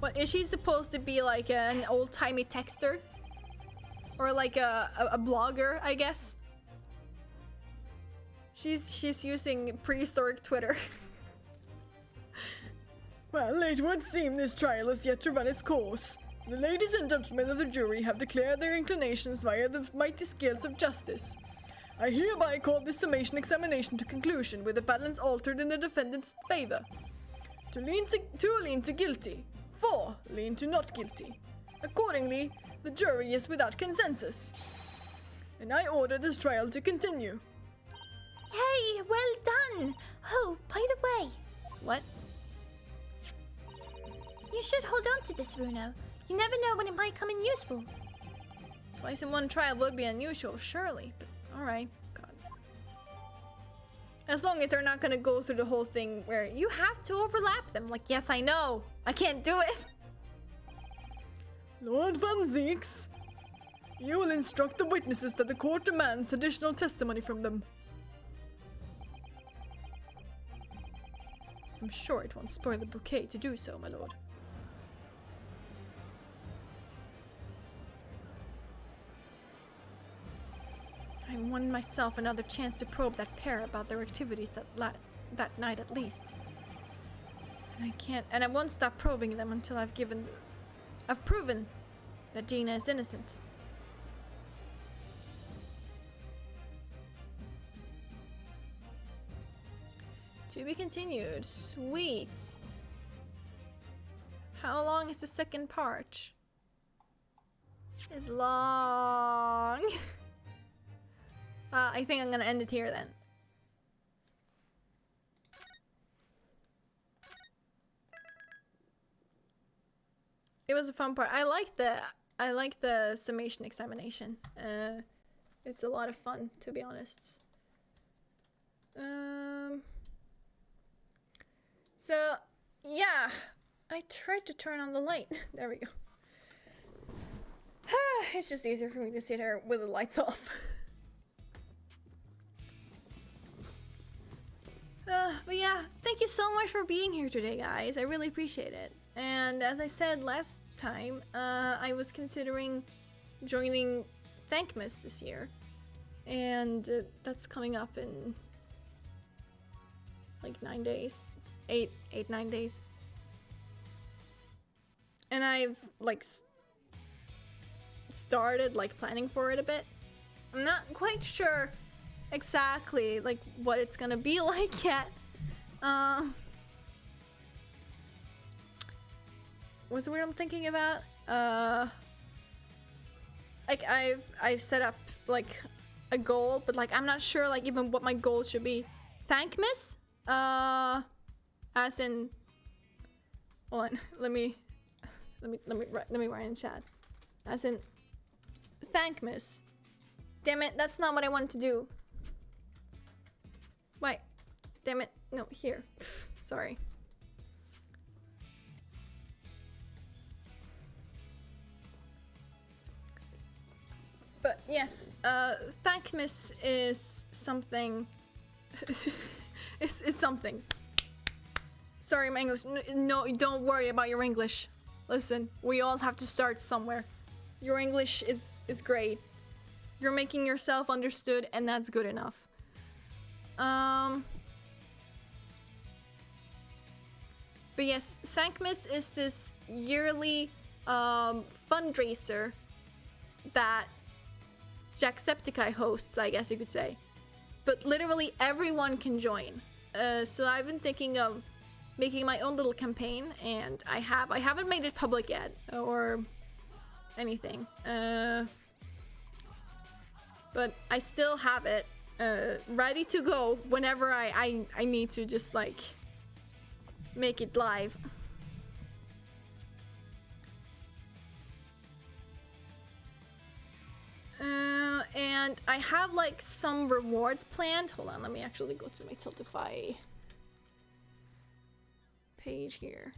What, is she supposed to be like an old-timey texter? Or like a blogger, I guess? She's using prehistoric Twitter. Well, it would seem this trial is yet to run its course. The ladies and gentlemen of the jury have declared their inclinations via the mighty scales of justice. I hereby call this summation examination to conclusion with the balance altered in the defendant's favor. Two lean to guilty, 4 lean to not guilty. Accordingly, the jury is without consensus. And I order this trial to continue. Yay! Well done! Oh, by the way, What? you should hold on to this, Runo. You never know when it might come in useful. Twice in one trial would be unusual, surely, but alright. God. As long as they're not gonna go through the whole thing where you have to overlap them. Like, yes, I know. I can't do it. Lord Van Zeeks, you will instruct the witnesses that the court demands additional testimony from them. I'm sure it won't spoil the bouquet to do so, my lord. I won myself another chance to probe that pair about their activities that night at least. And I won't stop probing them until I've proven that Gina is innocent. To be continued. Sweet. How long is the second part? It's long. I think I'm gonna end it here then. It was a fun part. I like the summation examination. It's a lot of fun, to be honest. So yeah, I tried to turn on the light. There we go. It's just easier for me to sit here with the lights off. But yeah, thank you you so much for being here today, guys. I really appreciate it. And as I said last time, I was considering joining Thankmas this year. And that's coming up in like 9 days. 9 days. And I've like started like planning for it a bit. I'm not quite sure exactly like what it's gonna be like yet. What's the word I'm thinking about? Like I've set up like a goal, but like I'm not sure like even what my goal should be. Thankmas? As in, hold on, let me write in chat. As in, Thankmas. Damn it, that's not what I wanted to do. Wait, damn it, no, here. Sorry. But yes, Thankmas is something. is something. Sorry, my English. No, don't worry about your English. Listen, we all have to start somewhere. Your English is great. You're making yourself understood, and that's good enough. But yes, Thankmas is this yearly fundraiser that Jacksepticeye hosts, I guess you could say. But literally everyone can join. So I've been thinking of making my own little campaign, and I haven't made it public yet or anything. But I still have it ready to go whenever I need to just like make it live. And I have like some rewards planned. Hold on, let me actually go to my Tiltify page here,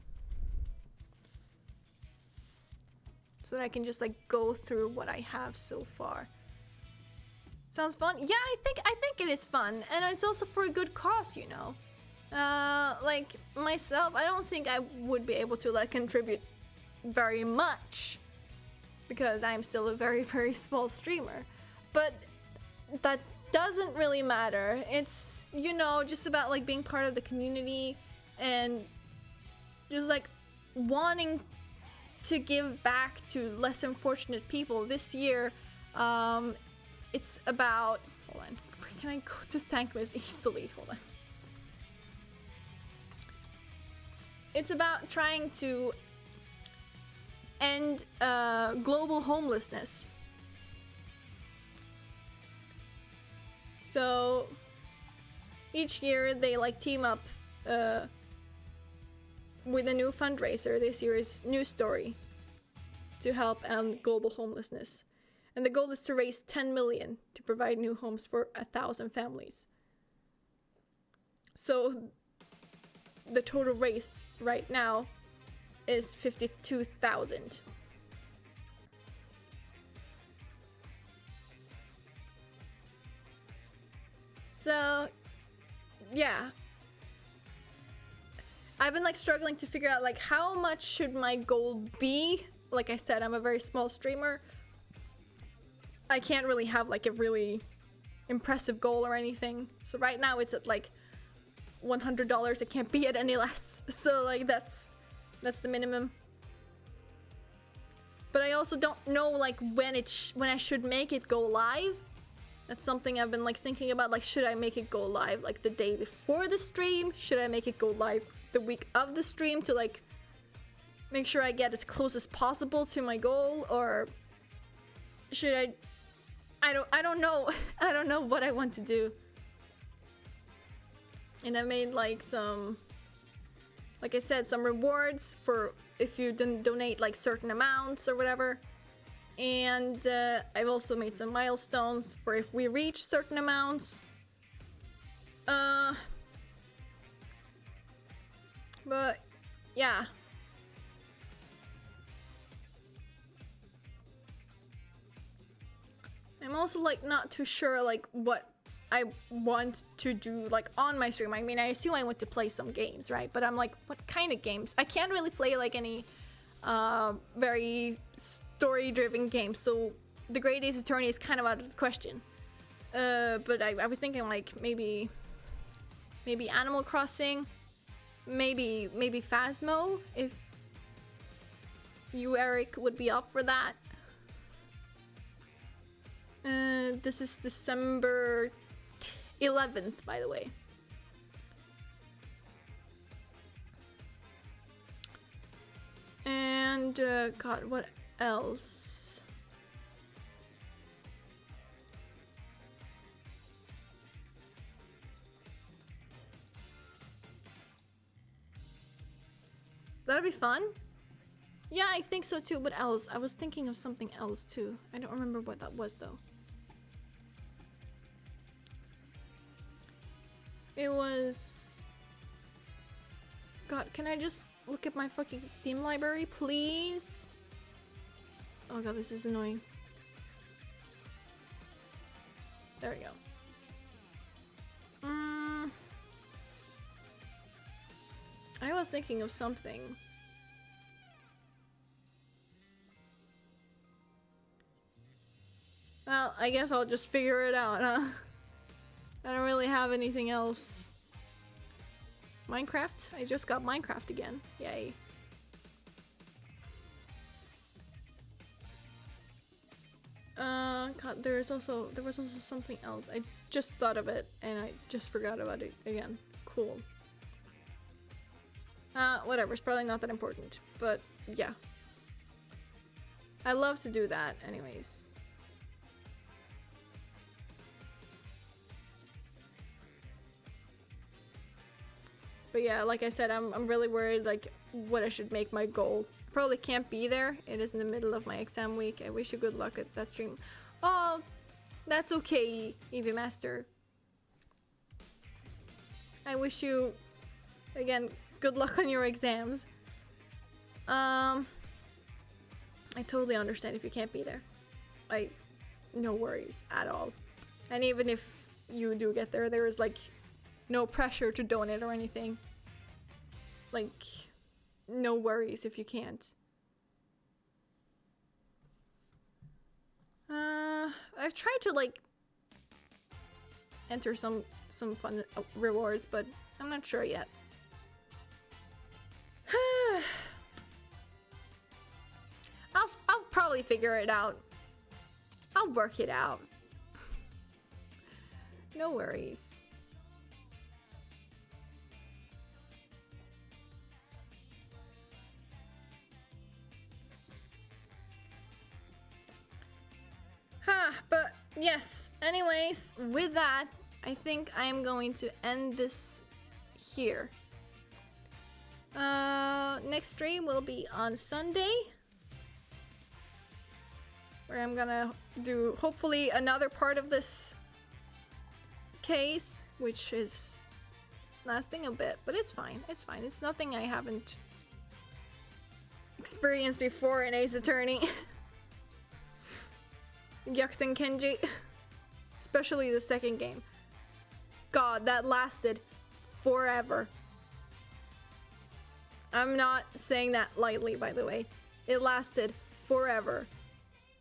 so that I can just like go through what I have so far. Sounds fun? Yeah, I think it is fun, and it's also for a good cause, you know. Like myself, I don't think I would be able to like contribute very much because I'm still a very, very small streamer. But that doesn't really matter. It's, you know, just about like being part of the community and just like wanting to give back to less unfortunate people. This year, it's about, hold on, where can I go to Thankmas easily? Hold on. It's about trying to end global homelessness. So each year they like team up with a new fundraiser. This year is New Story to help end global homelessness. And the goal is to raise 10 million to provide new homes for 1,000 families. So the total raised right now is 52,000. So, yeah. I've been like struggling to figure out like how much should my goal be. Like I said, I'm a very small streamer. I can't really have like a really impressive goal or anything. So right now it's at like $100. It can't be at any less. So like that's the minimum. But I also don't know like when I should make it go live. That's something I've been like thinking about. Like, should I make it go live like the day before the stream? Should I make it go live the week of the stream to like make sure I get as close as possible to my goal? Or should I don't know. I don't know what I want to do. And I made like some, like I said, some rewards for if you donate like certain amounts or whatever. And I've also made some milestones for if we reach certain amounts. But yeah. I'm also like not too sure like what I want to do like on my stream. I mean, I assume I want to play some games, right? But I'm like, what kind of games? I can't really play like any very story-driven games, so the Great Ace Attorney is kind of out of the question. But I was thinking like maybe Animal Crossing, maybe Phasmo, if you, Eric, would be up for that. This is December 11th, by the way. And God, what else? That'll be fun. Yeah, I think so too. What else? I was thinking of something else too. I don't remember what that was though. It was... God, can I just look at my fucking Steam library, please? Oh god, this is annoying. There we go. I was thinking of something. Well, I guess I'll just figure it out, huh? I don't really have anything else. Minecraft? I just got Minecraft again. Yay. God, there was also something else. I just thought of it and I just forgot about it again. Cool. Whatever, it's probably not that important, but yeah. I love to do that anyways. But yeah, like I said, I'm really worried like what I should make my goal. Probably can't be there. It is in the middle of my exam week. I wish you good luck at that stream. Oh, that's okay, Eevee Master. I wish you, again, good luck on your exams. I totally understand if you can't be there. Like, no worries at all. And even if you do get there, there is like no pressure to donate or anything. Like, no worries if you can't. I've tried to like enter some fun rewards, but I'm not sure yet. I'll probably figure it out. I'll work it out. No worries. But yes, anyways, with that, I think I am going to end this here. Next stream will be on Sunday, where I'm gonna do hopefully another part of this case, which is lasting a bit, but it's fine. It's fine. It's nothing I haven't experienced before in Ace Attorney. Gyakuten Kenji, especially the second game. God, that lasted forever. I'm not saying that lightly, by the way. It lasted forever.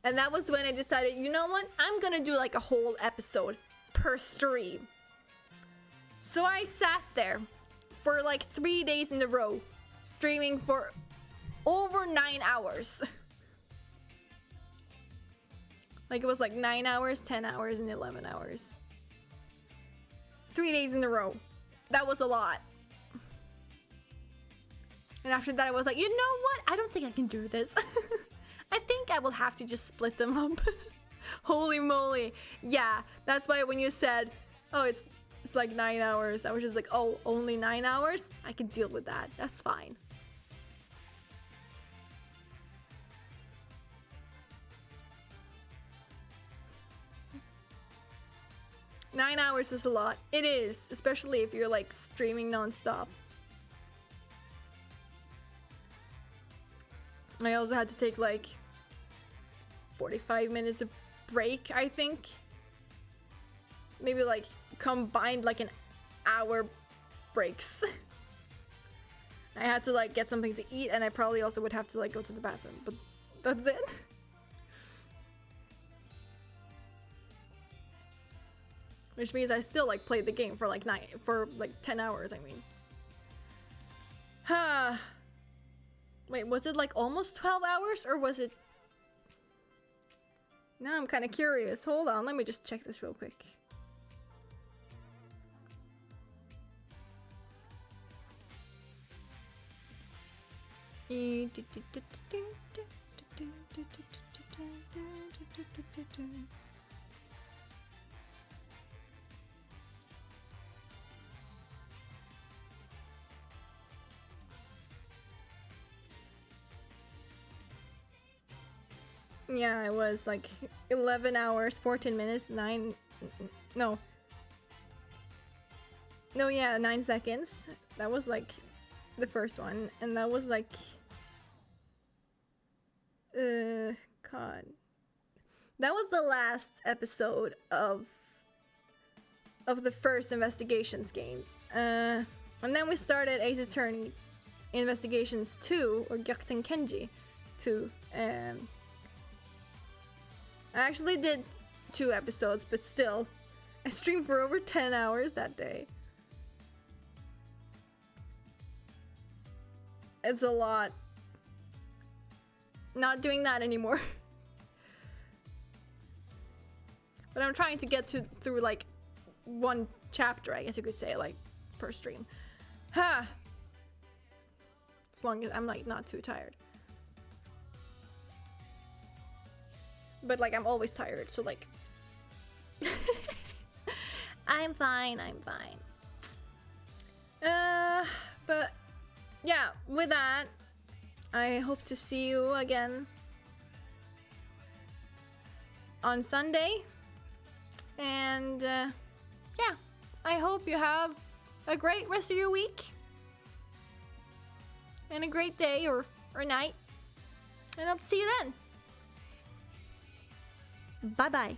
And that was when I decided, you know what? I'm gonna do like a whole episode per stream. So I sat there for like 3 days in a row, streaming for over 9 hours. Like it was like 9 hours, 10 hours, and 11 hours. 3 days in a row. That was a lot. And after that I was like, you know what? I don't think I can do this. I think I will have to just split them up. Holy moly. Yeah, that's why when you said, oh, it's like 9 hours, I was just like, oh, only 9 hours? I can deal with that. That's fine. Nine hours is a lot. It is, especially if you're like streaming non-stop. I also had to take like 45 minutes of break, I think. maybe like combined like an hour breaks. I had to like get something to eat, and I probably also would have to like go to the bathroom, but that's it. Which means I still like played the game for like 10 hours, I mean. Wait, was it like almost 12 hours or was it? Now I'm kind of curious. Hold on, let me just check this real quick. Yeah, it was like 11 hours, 14 minutes, 9 yeah, 9 seconds. That was like the first one, and that was like God. That was the last episode of the first Investigations game. And then we started Ace Attorney Investigations 2, or Gyakuten Kenji 2. I actually did 2 episodes, but still, I streamed for over 10 hours that day. It's a lot. Not doing that anymore. But I'm trying to get through like 1 chapter, I guess you could say, like per stream. As long as I'm like not too tired. But like I'm always tired, so like I'm fine. But yeah, with that, I hope to see you again on Sunday. And yeah, I hope you have a great rest of your week and a great day or night. And I hope to see you then. Bye bye.